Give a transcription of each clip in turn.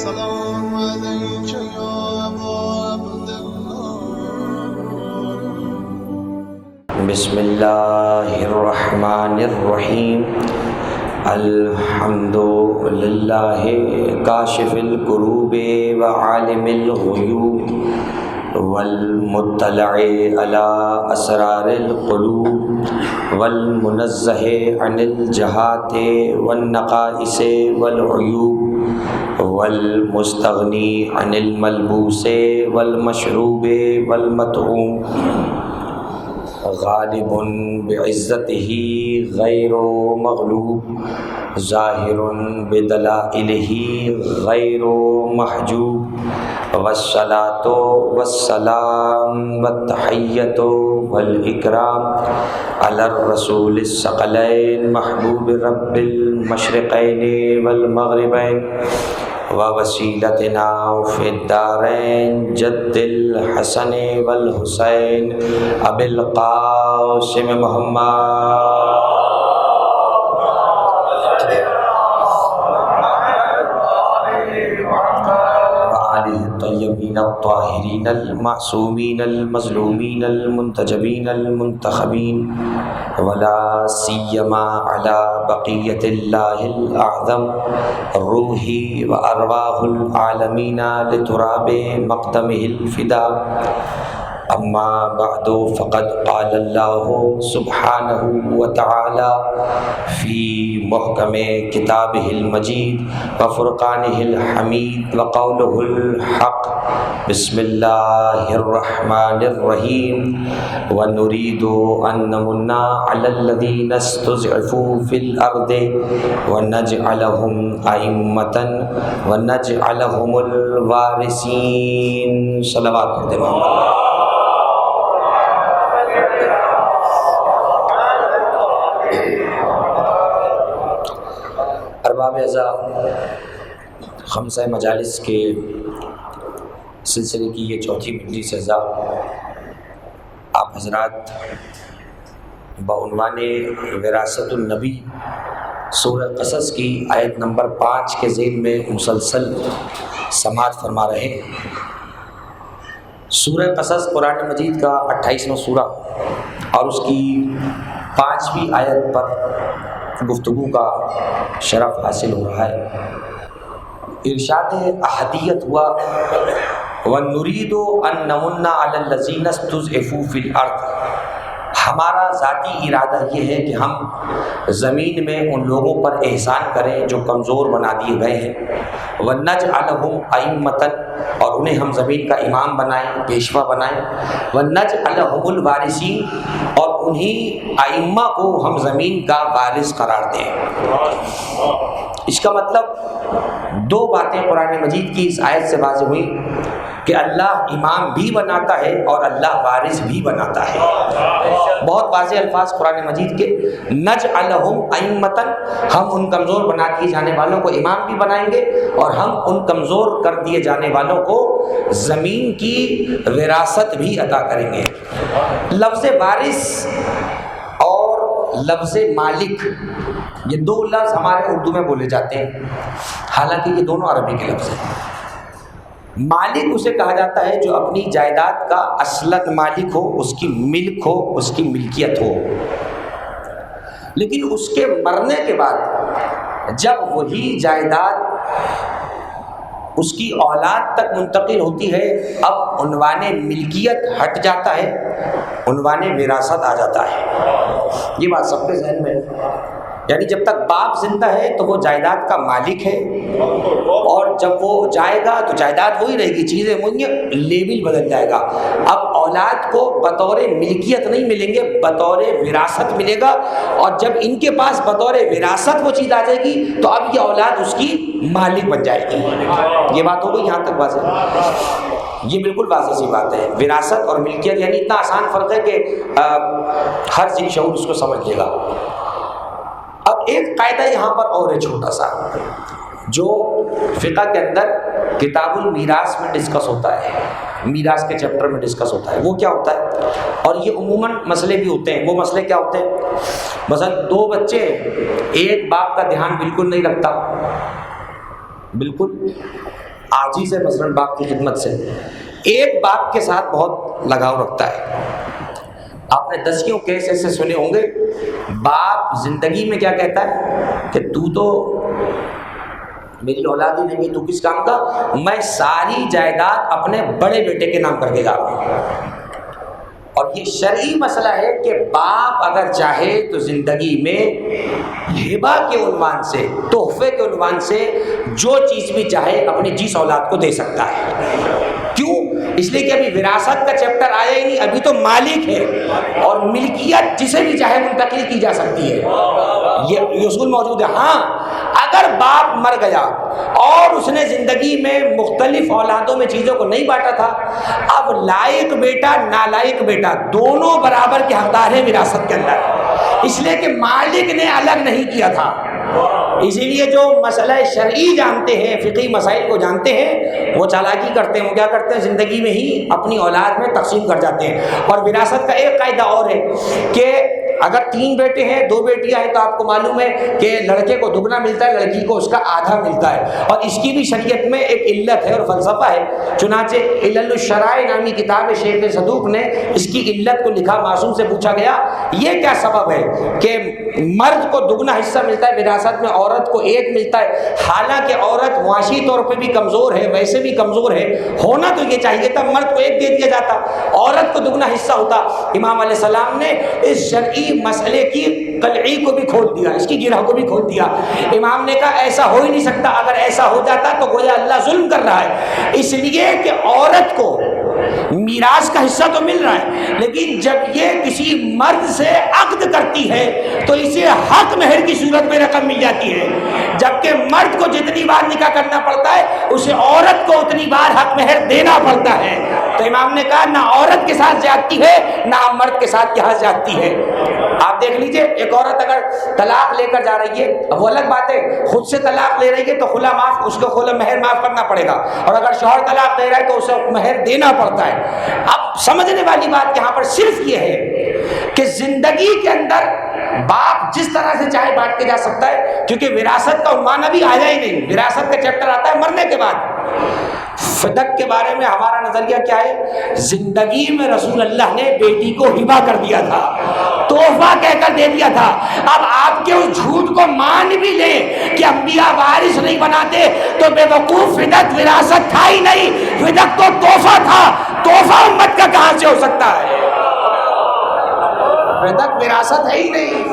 السلام عليك يا أبا عبد الله. بسم الله الرحمن الرحيم. الحمد لله كاشف الكروب وعالم الغيوب والمطلع على أسرار القلوب والمنزه عن الجهات والنقائص والعيوب والمستغني عن الملبوس والمشروب والمطعوم، غالب بعزته غیر مغلوب، ظاہر بدلائلہ غیر محجوب، والصلاۃ والسلام والتحیۃ والاکرام علی الرسول الثقلین محبوب رب المشرقین والمغربین ووسیلتنا فی الدارین جد الحسن والحسین ابی القاسم محمد وآلہ الطیبین الطاہرین المعصومین المظلومین المنتجبین المنتخبین، ولا سیما علی بقیۃ اللہ الاعظم روحی وارواح العالمین لتراب مقدمہ الفدا. اما بعد فقد قال اللہ سبحانہ وتعالی فی محکم کتابہ المجید وفرقانہ الحمید وقولہ الحق. بسم اللہ الرحمن الرحیم. ونريد أن نمن على الذين استضعفوا في الأرض ونجعلهم أئمة ونجعلهم الوارثين. صلوات پڑھتے ہیں. ارباب اعزاء، خمسہ مجالس کے سلسلے کی یہ چوتھی مجلس اعزاء آپ حضرات بعنوان وراثت النبی سورہ قصص کی آیت نمبر 5 کے ذیل میں مسلسل سماعت فرما رہے ہیں. سورہ قصص قرآن مجید کا 28واں سورہ اور اس کی 5ویں آیت پر گفتگو کا شرف حاصل ہو رہا ہے. ارشاد احدیت ہوا وَنُرِيدُ أَن نَّمُنَّ عَلَى الَّذِينَ اسْتُضْعِفُوا فِي الْأَرْضِ. ہمارا ذاتی ارادہ یہ ہے کہ ہم زمین میں ان لوگوں پر احسان کریں جو کمزور بنا دیے گئے ہیں. وَنَجْعَلَهُمْ أَئِمَّةً، اور انہیں ہم زمین کا امام بنائیں، پیشوا بنائیں. وَنَجْعَلَهُمُ الْوَارِثِينَ، اور انہی ائمہ کو ہم زمین کا وارث قرار دیں. اس کا مطلب دو باتیں قرآن مجید کی اس آیت سے واضح ہوئی کہ اللہ امام بھی بناتا ہے اور اللہ وارث بھی بناتا ہے. بہت واضح الفاظ قرآن مجید کے. نجعلہم ائمۃ، ہم ان کمزور بنا دیے جانے والوں کو امام بھی بنائیں گے اور ہم ان کمزور کر دیے جانے والوں کو زمین کی وراثت بھی عطا کریں گے. لفظ وارث اور لفظ مالک، یہ دو لفظ ہمارے اردو میں بولے جاتے ہیں، حالانکہ یہ دونوں عربی کے لفظ ہیں. مالک اسے کہا جاتا ہے جو اپنی جائیداد کا اصلاً مالک ہو، اس کی ملک ہو، اس کی ملکیت ہو، لیکن اس کے مرنے کے بعد جب وہی جائیداد اس کی اولاد تک منتقل ہوتی ہے، اب عنوان ملکیت ہٹ جاتا ہے، عنوان وراثت آ جاتا ہے. یہ بات سب کے ذہن میں ہے. یعنی جب تک باپ زندہ ہے تو وہ جائیداد کا مالک ہے، اور جب وہ جائے گا تو جائیداد وہی رہے گی، چیزیں وہی، لیبل بدل جائے گا. اب اولاد کو بطور ملکیت نہیں ملیں گے، بطور وراثت ملے گا، اور جب ان کے پاس بطور وراثت وہ چیز آ جائے گی تو اب یہ اولاد اس کی مالک بن جائے گی. یہ بات ہو گئی یہاں تک واضح؟ یہ بالکل واضح سی بات ہے. وراثت اور ملکیت یعنی اتنا آسان فرق ہے کہ ہر ذی شعور اس کو سمجھ لے گا. اب ایک قاعدہ یہاں پر اور ہے چھوٹا سا، جو فقہ کے اندر کتاب المیراث میں ڈسکس ہوتا ہے، میراث کے چیپٹر میں ڈسکس ہوتا ہے. وہ کیا ہوتا ہے؟ اور یہ عموماً مسئلے بھی ہوتے ہیں. وہ مسئلے کیا ہوتے ہیں؟ مثلا دو بچے، ایک باپ کا دھیان بالکل نہیں رکھتا، بالکل عاجز ہے مثلاً باپ کی خدمت سے، ایک باپ کے ساتھ بہت لگاؤ رکھتا ہے۔ آپ نے دسیوں کیس ایسے سنے ہوں گے، باپ زندگی میں کیا کہتا ہے کہ تو میری اولاد ہی نہیں ہے، تو کس کام کا، میں ساری جائیداد اپنے بڑے بیٹے کے نام کر کے جا رہا ہوں۔ اور یہ شرعی مسئلہ ہے کہ باپ اگر چاہے تو زندگی میں ہبہ کے عنوان سے، تحفے کے عنوان سے جو چیز بھی چاہے اپنی جس اولاد کو دے سکتا ہے۔ کیوں؟ اس لیے کہ ابھی وراثت کا چیپٹر آیا ہی نہیں، ابھی تو مالک ہے اور ملکیت جسے بھی چاہے منتقل کی جا سکتی ہے، یہ اصول موجود ہے۔ ہاں اگر باپ مر گیا اور اس نے زندگی میں مختلف اولادوں میں چیزوں کو نہیں بانٹا تھا، اب لائق بیٹا نالائق بیٹا دونوں برابر کے حقدار ہیں وراثت کے اندر، اس لیے کہ مالک نے الگ نہیں کیا تھا۔ اسی لیے جو مسئلہ شرعی جانتے ہیں، فقہی مسائل کو جانتے ہیں، وہ چالاکی کرتے ہیں، وہ کیا کرتے ہیں، زندگی میں ہی اپنی اولاد میں تقسیم کر جاتے ہیں۔ اور وراثت کا ایک قاعدہ اور ہے کہ اگر 3 بیٹے ہیں 2 بیٹیاں ہیں تو آپ کو معلوم ہے کہ لڑکے کو دگنا ملتا ہے، لڑکی کو اس کا آدھا ملتا ہے، اور اس کی بھی شریعت میں ایک علت ہے اور فلسفہ ہے۔ چنانچہ علل الشرائع نامی کتاب شیخ صدوق نے اس کی علت کو لکھا، معصوم سے پوچھا گیا یہ کیا سبب ہے کہ مرد کو دگنا حصہ ملتا ہے وراثت میں، عورت کو 1 ملتا ہے، حالانکہ عورت معاشی طور پہ بھی کمزور ہے، ویسے بھی کمزور ہے، ہونا تو یہ چاہیے تھا مرد کو 1 دے دیا جاتا، عورت کو دگنا حصہ ہوتا۔ امام علیہ السلام نے اس شرعی مسئلے کی قلعی کو بھی کھول دیا، اس کی گرہ کو بھی کھول دیا۔ امام نے کہا ایسا ہو ہی نہیں سکتا، اگر ایسا ہو جاتا تو گویا اللہ ظلم کر رہا ہے، اس لیے کہ عورت کو میراث کا حصہ تو مل رہا ہے، لیکن جب یہ کسی مرد سے عقد کرتی ہے تو اسے حق مہر کی صورت میں رقم مل جاتی ہے، جبکہ مرد کو جتنی بار نکاح کرنا پڑتا ہے اسے عورت کو اتنی بار حق مہر دینا پڑتا ہے۔ تو امام نے کہا نہ عورت کے ساتھ زیادتی ہے نہ مرد کے ساتھ یہاں زیادتی ہے۔ آپ دیکھ لیجئے ایک عورت اگر طلاق لے کر جا رہی ہے، اب وہ الگ بات ہے، خود سے طلاق لے رہی ہے تو خلا معاف، اس کو خلا مہر معاف کرنا پڑے گا، اور اگر شوہر طلاق دے رہا ہے تو اسے مہر دینا پڑتا ہے۔ اب سمجھنے والی بات یہاں پر صرف یہ ہے کہ زندگی کے اندر باپ جس طرح سے چاہے بانٹ کے جا سکتا ہے، کیونکہ وراثت کا عنوان ابھی آیا ہی نہیں، وراثت کا چیپٹر آتا ہے مرنے کے بعد۔ فدق کے بارے میں ہمارا نظریہ کیا ہے؟ زندگی میں رسول اللہ نے بیٹی کو ہبہ کر دیا تھا، تحفہ کہہ کر دے دیا تھا۔ اب آپ کے اس جھوٹ کو مان بھی لیں کہ انبیاء وارث نہیں بناتے تو بے وقوف، فدق وراثت تھا ہی نہیں، فدق تو تحفہ تھا، تحفہ امت کا کہاں سے ہو سکتا ہے؟ فدق وراثت ہے ہی نہیں،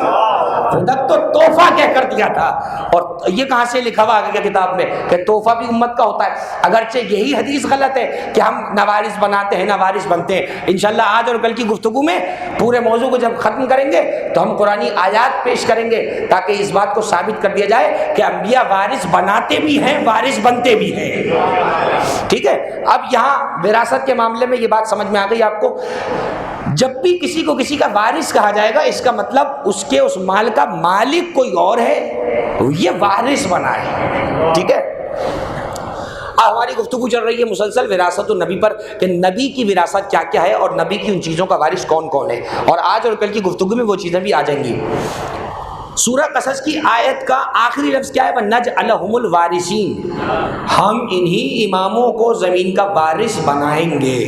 فدق تو تحفہ کہہ کر دیا تھا۔ اور یہ کہاں سے لکھا ہوا آگے کتاب میں کہ تحفہ بھی امت کا ہوتا ہے؟ اگرچہ یہی حدیث غلط ہے کہ ہم نوارث بناتے ہیں، نوارث بنتے ہیں۔ انشاءاللہ آج اور کل کی گفتگو میں پورے موضوع کو جب ختم کریں گے تو ہم قرآنی آیات پیش کریں گے تاکہ اس بات کو ثابت کر دیا جائے کہ انبیاء وارث بناتے بھی ہیں، وارث بنتے بھی ہیں۔ ٹھیک ہے، اب یہاں وراثت کے معاملے میں یہ بات سمجھ میں آ گئی آپ کو۔ جب بھی کسی کو کسی کا وارث کہا جائے گا، اس کا مطلب اس کے اس مال کا مالک کوئی اور ہے، یہ وارث بنا ہے۔ ٹھیک ہے، ہماری گفتگو چل رہی ہے مسلسل وراثت النبی پر کہ نبی کی وراثت کیا کیا ہے اور نبی کی ان چیزوں کا وارث کون کون ہے، اور آج اور کل کی گفتگو میں وہ چیزیں بھی آ جائیں گی۔ سورہ قصص کی آیت کا آخری لفظ کیا ہے؟ وَنَجْعَلَهُمُ الْوَارِثِينَ، ہم انہی اماموں کو زمین کا وارث بنائیں گے۔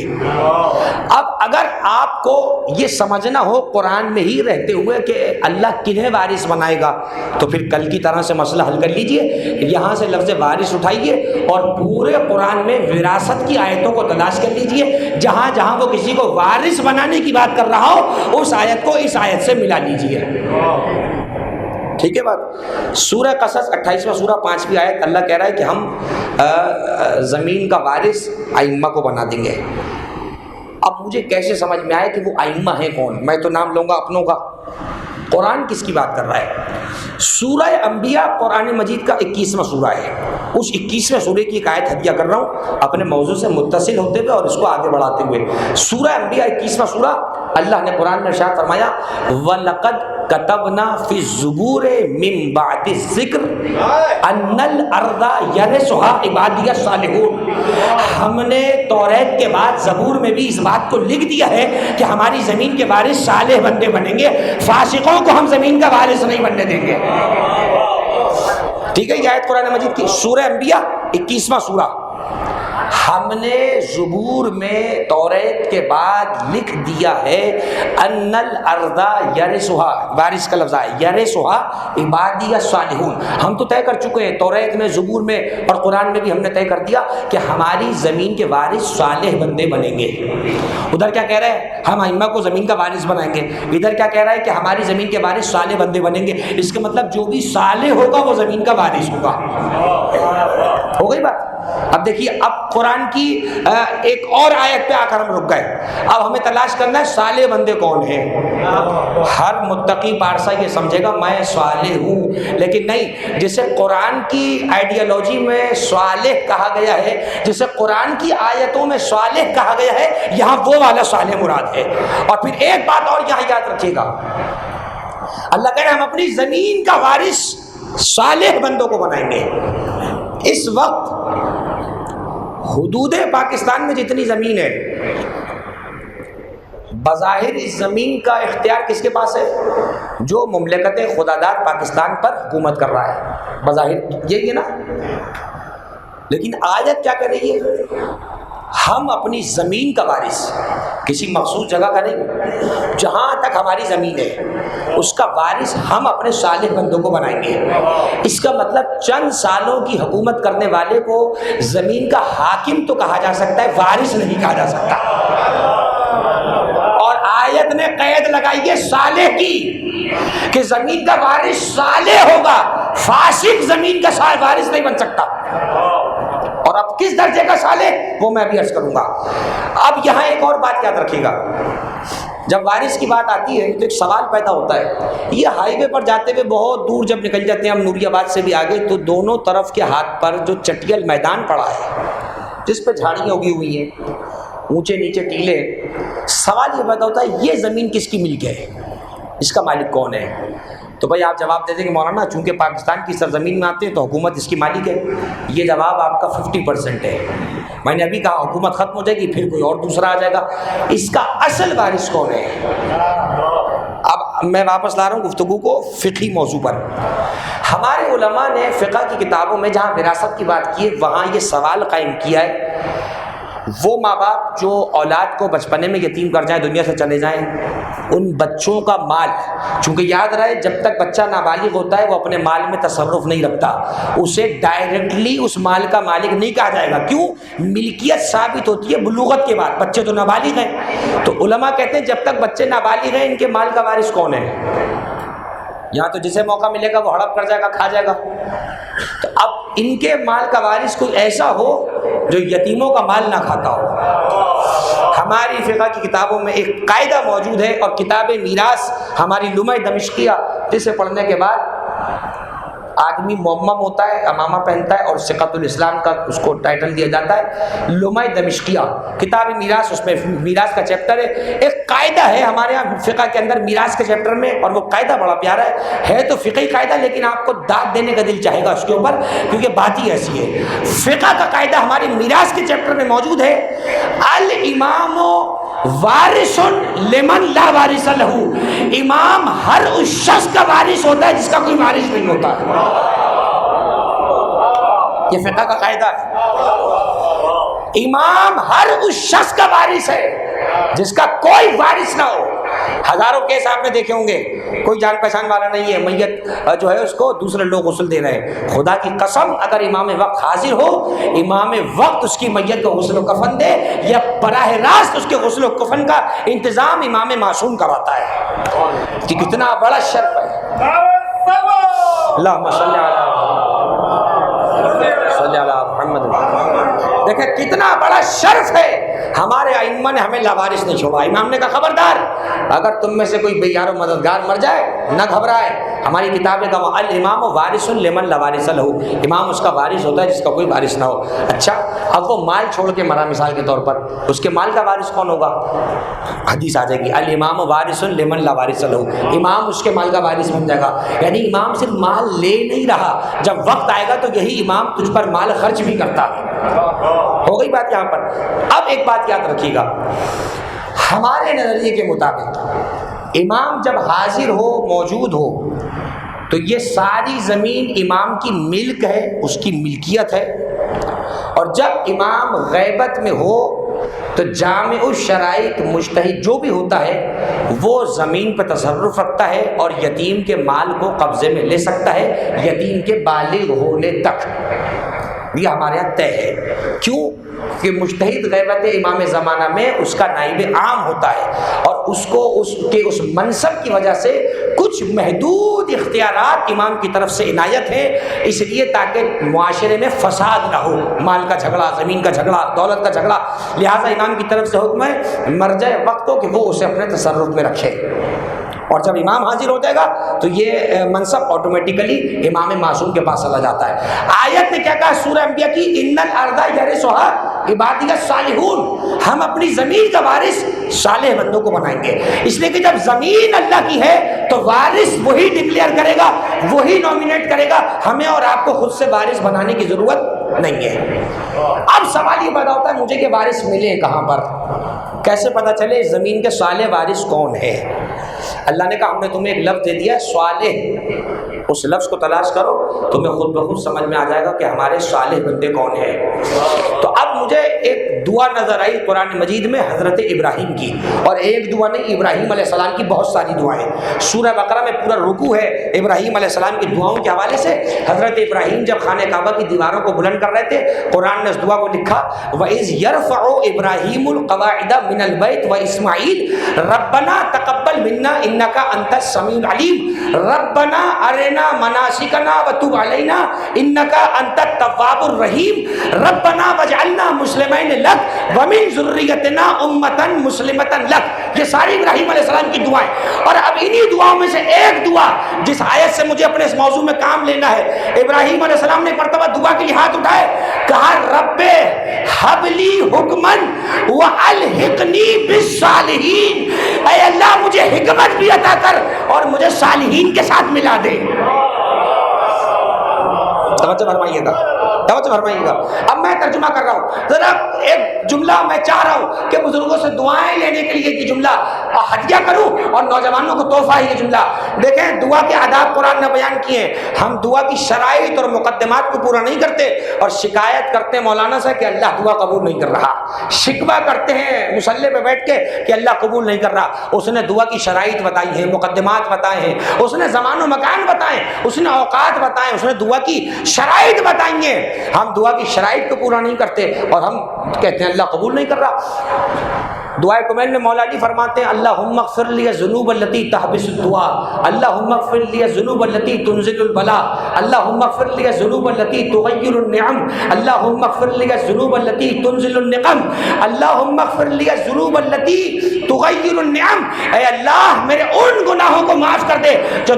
اب اگر آپ کو یہ سمجھنا ہو قرآن میں ہی رہتے ہوئے کہ اللہ کنہیں وارث بنائے گا، تو پھر کل کی طرح سے مسئلہ حل کر لیجئے، یہاں سے لفظ وارث اٹھائیے اور پورے قرآن میں وراثت کی آیتوں کو تلاش کر لیجئے، جہاں جہاں وہ کسی کو وارث بنانے کی بات کر رہا ہو اس آیت کو اس آیت سے ملا لیجئے۔ ٹھیک ہے بات۔ سورہ قصص 28واں سورہ 5ویں آیت، اللہ کہہ رہا ہے کہ ہم زمین کا وارث ائمہ کو بنا دیں گے۔ اب مجھے کیسے سمجھ میں آئے کہ وہ ائمہ ہیں کون؟ میں تو نام لوں گا اپنوں کا، قرآن کس کی بات کر رہا ہے؟ سورہ انبیاء قرآن مجید کا 21واں سورہ ہے، اس 21ویں سورے کی ایک آیت ہدیہ کر رہا ہوں اپنے موضوع سے متصل ہوتے ہوئے اور اس کو آگے بڑھاتے ہوئے۔ سورہ انبیاء 21واں سورہ، اللہ نے قرآن میں ارشاد فرمایا وَلَقَدْ كَتَبْنَا فِي الزُّبُورِ مِن بَعْدِ الذِّكْرِ أَنَّ الْأَرْضَ يَرِثُهَا عِبَادِيَ الصَّالِحُونَ، ہم نے توریت کے بعد زبور میں بھی اس بات کو لکھ دیا ہے کہ ہماری زمین کے وارث صالح بندے بنیں گے، فاسقوں کو ہم زمین کا وارث نہیں بننے دیں گے۔ ٹھیک ہے، یہ آیت قرآن مجید کی سورہ انبیاء 21واں سورہ، ہم نے زبور میں توریت کے بعد لکھ دیا ہے ان الارض یرثھا، وارث کا لفظ ہے یرثھا عبادی الصالحون. ہم تو طے کر چکے ہیں توریت میں، زبور میں اور قرآن میں بھی ہم نے طے کر دیا کہ ہماری زمین کے وارث صالح بندے بنیں گے. ادھر کیا کہہ رہے ہیں؟ ہم ائمہ کو زمین کا وارث بنائیں گے. ادھر کیا کہہ رہا ہے کہ ہماری زمین کے وارث صالح بندے بنیں گے. اس کا مطلب جو بھی صالح ہوگا وہ زمین کا وارث ہوگا. ہو گئی بات؟ اب دیکھیے، اب قرآن کی ایک اور آیت پہ آ کر ہم رک گئے. اب ہمیں تلاش کرنا ہے صالح بندے کون ہیں. ہر متقی پارسا یہ سمجھے گا میں صالح ہوں، لیکن نہیں. جسے قرآن کی آئیڈیالوجی میں صالح کہا گیا ہے، جسے قرآن کی آیتوں میں صالح کہا گیا ہے، یہاں وہ والا صالح مراد ہے. اور پھر ایک بات اور یہاں یاد رکھیے گا، اللہ کہہ رہے ہیں ہم اپنی زمین کا وارث صالح بندوں کو بنائیں گے. اس وقت حدود پاکستان میں جتنی زمین ہے، بظاہر اس زمین کا اختیار کس کے پاس ہے؟ جو مملکت خداداد پاکستان پر حکومت کر رہا ہے. بظاہر یہی ہے نا. لیکن آیت کیا کہہ رہی ہے؟ ہم اپنی زمین کا وارث، کسی مخصوص جگہ کا نہیں، جہاں تک ہماری زمین ہے اس کا وارث ہم اپنے صالح بندوں کو بنائیں گے. اس کا مطلب چند سالوں کی حکومت کرنے والے کو زمین کا حاکم تو کہا جا سکتا ہے، وارث نہیں کہا جا سکتا. اور آیت نے قید لگائی ہے صالح کی، کہ زمین کا وارث صالح ہوگا، فاسق زمین کا وارث نہیں بن سکتا. اور اب کس درجے کا صالح وہ میں ابھی عرض کروں گا. اب یہاں ایک اور بات یاد رکھیے گا، جب وارث کی بات آتی ہے تو ایک سوال پیدا ہوتا ہے. یہ ہائی وے پر جاتے ہوئے بہت دور جب نکل جاتے ہیں ہم نوری آباد سے بھی آگے، تو دونوں طرف کے ہاتھ پر جو چٹیل میدان پڑا ہے جس پہ جھاڑیاں اگی ہوئی ہیں، اونچے نیچے ٹیلے، سوال یہ پیدا ہوتا ہے یہ زمین کس کی ملک ہے، اس کا مالک کون ہے؟ تو بھائی آپ جواب دے دیں کہ مولانا چونکہ پاکستان کی سرزمین میں آتے ہیں تو حکومت اس کی مالک ہے. یہ جواب آپ کا 50% ہے. میں نے ابھی کہا حکومت ختم ہو جائے گی پھر کوئی اور دوسرا آ جائے گا. اس کا اصل وارث کون ہے؟ اب میں واپس لا رہا ہوں گفتگو کو فقہی موضوع پر. ہمارے علماء نے فقہ کی کتابوں میں جہاں وراثت کی بات کی ہے وہاں یہ سوال قائم کیا ہے، وہ ماں باپ جو اولاد کو بچپنے میں یتیم کر جائیں، دنیا سے چلے جائیں، ان بچوں کا مال، چونکہ یاد رہے جب تک بچہ نابالغ ہوتا ہے وہ اپنے مال میں تصرف نہیں رکھتا، اسے ڈائریکٹلی اس مال کا مالک نہیں کہا جائے گا. کیوں؟ ملکیت ثابت ہوتی ہے بلوغت کے بعد. بچے تو نابالغ ہیں، تو علماء کہتے ہیں جب تک بچے نابالغ ہیں ان کے مال کا وارث کون ہے؟ یہاں تو جسے موقع ملے گا وہ ہڑپ کر جائے گا، کھا جائے گا. تو اب ان کے مال کا وارث کوئی ایسا ہو جو یتیموں کا مال نہ کھاتا ہو. ہماری فقہ کی کتابوں میں ایک قاعدہ موجود ہے، اور کتاب میراث ہماری لمع دمشقیہ جسے پڑھنے کے بعد آدمی مومم ہوتا ہے، امامہ پہنتا ہے، اور ثقۃ الاسلام کا اس کو ٹائٹل دیا جاتا ہے لمع دمشقیہ کتاب میراث. اس میں میراث کا چیپٹر ہے. ایک قاعدہ ہے ہمارے یہاں فقہ کے اندر میراث کے چیپٹر میں، اور وہ قاعدہ بڑا پیارا ہے تو فقہی قاعدہ، لیکن آپ کو داد دینے کا دل چاہے گا اس کے اوپر کیونکہ بات ہی ایسی ہے. فقہ کا قاعدہ ہماری میراث کے چیپٹر میں موجود ہے، الامام وارث لمن لا وارث لہ. امام ہر اس شخص کا وارث ہوتا ہے جس کا کوئی وارث نہیں ہوتا ہے. یہ فقہ کا قاعدہ ہے. امام ہر اس شخص کا وارث ہے جس کا کوئی وارث نہ ہو. ہزاروں کیس آپ نے دیکھے ہوں گے، کوئی جان پہچان والا نہیں ہے، میت جو ہے اس کو دوسرے لوگ غسل دے رہے ہیں. خدا کی قسم اگر امام وقت حاضر ہو، امام وقت اس کی میت کو غسل و کفن دے، یا براہ راست اس کے غسل و کفن کا انتظام امام معصوم کراتا ہے. کہ کتنا بڑا شرف ہے. اللہم صلی علی محمد. دیکھیں کتنا بڑا شرف ہے. ہمارے ائمہ نے ہمیں لاوارث نہیں چھوڑا. امام نے کہا خبردار اگر تم میں سے کوئی بے یار و مددگار مر جائے نہ گھبرائے. ہماری کتابیں کا الامام وارث لمن لا وارث لہ. امام اس کا وارث ہوتا ہے جس کا کوئی وارث نہ ہو. اچھا اب وہ مال چھوڑ کے مرا مثال کے طور پر، اس کے مال کا وارث کون ہوگا؟ حدیث آ جائے گی الامام وارث لمن لا وارث لہ. امام اس کے مال کا وارث بن جائے گا. یعنی امام صرف مال لے نہیں رہا، جب وقت آئے گا تو یہی امام تجھ پر مال خرچ بھی کرتا. ہو گئی بات یہاں پر. اب ایک بات یاد رکھیے گا، ہمارے نظریے کے مطابق امام جب حاضر ہو، موجود ہو، تو یہ ساری زمین امام کی ملک ہے، اس کی ملکیت ہے. اور جب امام غیبت میں ہو تو جامع الشرائط مجتہد جو بھی ہوتا ہے وہ زمین پہ تصرف رکھتا ہے اور یتیم کے مال کو قبضے میں لے سکتا ہے یتیم کے بالغ ہونے تک. یہ ہمارے یہاں طے ہے. کیوں کہ مجتہد غیبت امام زمانہ میں اس کا نائب عام ہوتا ہے اور اس کو اس منصب کی وجہ سے کچھ محدود اختیارات امام کی طرف سے عنایت ہے، اس لیے تاکہ معاشرے میں فساد نہ ہو، مال کا جھگڑا، زمین کا جھگڑا، دولت کا جھگڑا. لہٰذا امام کی طرف سے حکم ہے مرجع وقت ہو کہ وہ اسے اپنے تصرف میں رکھے. اور جب امام حاضر ہو جائے گا تو یہ منصب آٹومیٹیکلی امام معصوم کے پاس چلا جاتا ہے. آیت نے کیا کہا سورہ انبیاء کی، ان الارض یرثها عبادی الصالحون، ہم اپنی زمین کا وارث صالح بندوں کو بنائیں گے. اس لیے کہ جب زمین اللہ کی ہے تو وارث وہی ڈکلیئر کرے گا، وہی نومینیٹ کرے گا، ہمیں اور آپ کو خود سے وارث بنانے کی ضرورت نہیں ہے. اب سوال یہ پیدا ہوتا ہے مجھے کہ وارث ملے کہاں پر، کیسے پتہ چلے زمین کے صالح وارث کون ہے؟ اللہ نے کہا ہم نے تمہیں ایک لفظ دے دیا ہے صالح، اس لفظ کو تلاش کرو تمہیں خود بخود سمجھ میں آ جائے گا کہ ہمارے صالح بندے کون ہیں. تو اب مجھے ایک دعا نظر آئی قرآن مجید میں حضرت ابراہیم کی، اور ایک دعا نہیں، ابراہیم علیہ السلام کی بہت ساری دعائیں. سورہ بقرہ میں پورا رکوع ہے ابراہیم علیہ السلام کی دعاؤں کے حوالے سے. حضرت ابراہیم جب خانہ کعبہ کی دیواروں کو بلند کر رہے تھے قرآن نے اس دعا کو لکھا، وَإِذْ يَرْفَعُ إِبْرَاهِيمُ الْقَوَاعِدَ مِنَ الْبَيْتِ وَإِسْمَاعِيلُ رَبَّنَا تَقَبَّلْ مِنَّا إِنَّكَ أَنْتَ السَّمِيعُ الْعَلِيمُ رَبَّنَا أَرِنَا مَنَاسِكَنَا وَتُبْ عَلَيْنَا إِنَّكَ أَنْتَ التَّوَّابُ الرَّحِيمُ رَبَّنَا وَاجْعَلْنَا مُسْلِمَيْنِ لَكَ وَمِنْ ذُرِّيَّتِنَا أُمَّةً مُسْلِمَةً لَكَ. یہ ساری ابراہیم علیہ السلام کی دعائیں. اور اب انہی دعاؤں میں سے ایک دعا جس آیت سے مجھے اپنے اس موضوع میں کام لینا ہے، ابراہیم علیہ السلام نے ایک مرتبہ دعا کے لیے ہاتھ اٹھائے، کہا رب ہب لی حکمن والحقنی بالصالحین، اے اللہ مجھے حکمت بھی عطا کر اور مجھے صالحین کے ساتھ ملا دے. توجہ فرمائیے گا، توجہ فرمائیے گا. اب میں ترجمہ کر رہا ہوں، ذرا ایک جملہ میں چاہ رہا ہوں کہ بزرگوں سے دعائیں لینے کے لیے یہ جملہ ہدیہ کروں اور نوجوانوں کو تحفہ ہے یہ جملہ. دیکھیں دعا کے آداب قرآن نے بیان کیے ہیں. ہم دعا کی شرائط اور مقدمات کو پورا نہیں کرتے اور شکایت کرتے ہیں مولانا سے کہ اللہ دعا قبول نہیں کر رہا، شکوہ کرتے ہیں مصلی پہ بیٹھ کے کہ اللہ قبول نہیں کر رہا. اس نے دعا کی شرائط بتائی ہیں، مقدمات بتائے ہیں، اس نے زمان و مکان بتائے، اس نے اوقات بتائے، اس نے دعا کی شرائط بتائیں گے. ہم دعا کی شرائط کو پورا نہیں کرتے اور ہم کہتے ہیں اللہ قبول نہیں کر رہا. دعائے کمیل میں مولا علی فرماتے ہیں اللہم اغفر لی الذنوب التي تحبس الدعاء، اللہم اغفر لی الذنوب التي تنزل البلاء، اللہم اغفر لی الذنوب التي تغیر النعم، اللہم اغفر لی الذنوب التي تنزل النقم، اللہم اغفر لی الذنوب التي تغیر النعم. اے اللہ میرے ان گناہوں کو معاف کر دے جو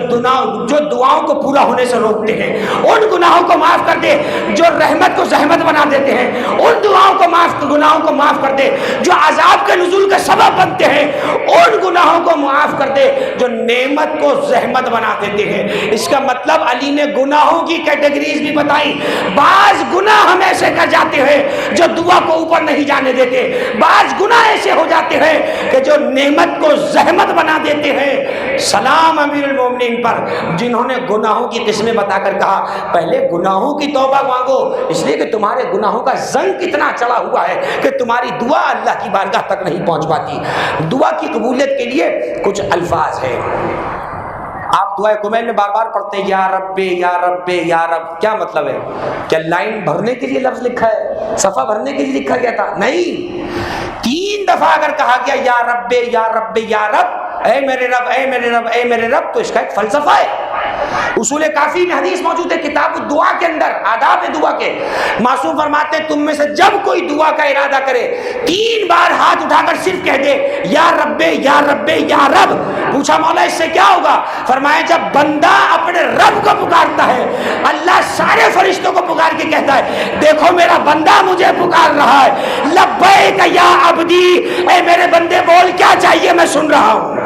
دعاؤں کو پورا ہونے سے روکتے ہیں، ان گناہوں کو معاف کر دے جو رحمت کو زحمت بنا دیتے ہیں، ان گناہوں کو معاف کر دے جو عذاب کے نزول کا سبب بنتے ہیں، ان گناہوں کو معاف کر دے جو نعمت کو زحمت بنا دیتے ہیں. اس کا مطلب علی نے گناہوں کی کیٹیگریز بھی بتائی. بعض گناہ ہم ایسے کر جاتے ہیں جو دعا کو اوپر نہیں جانے دیتے، بعض گناہ ایسے ہو جاتے ہیں کہ جو نعمت کو زحمت بنا دیتے ہیں. سلام امیر المومنین پر جنہوں نے گناہوں کی قسمیں بتا کر کہا پہلے گناہوں کی توبہ مانگو، اس لیے کہ تمہارے گناہوں کا زنگ کتنا چڑھا ہوا ہے کہ تمہاری دعا اللہ کی بارگاہ تک نہیں پہنچ پاتی. دعا کی قبولیت کے لیے کچھ الفاظ ہیں. آپ دعائے کمیل میں بار بار پڑھتے ہیں یا رب یا رب یا رب. کیا مطلب ہے؟ کیا لائن بھرنے کے لیے لفظ لکھا ہے، صفحہ بھرنے کے لیے لکھا گیا تھا؟ نہیں. 3 دفعہ اگر کہا گیا یا رب یا رب یا رب، اے میرے رب اے میرے رب اے میرے رب، تو اس کا ایک فلسفہ ہے. اصول کافی میں حدیث موجود ہے کتاب الدعا کے اندر، آداب دعا کے. معصوم فرماتے ہیں تم میں سے جب کوئی دعا کا ارادہ کرے 3 بار ہاتھ اٹھا کر صرف کہہ دے یا رب یا رب یا رب. پوچھا مولا اس سے کیا ہوگا؟ فرمایا جب بندہ اپنے رب کو پکارتا ہے اللہ سارے فرشتوں کو پکار کے کہتا ہے دیکھو میرا بندہ مجھے پکار رہا ہے، لبیک یا عبدی، اے میرے بندے بول کیا چاہیے میں سن رہا ہوں.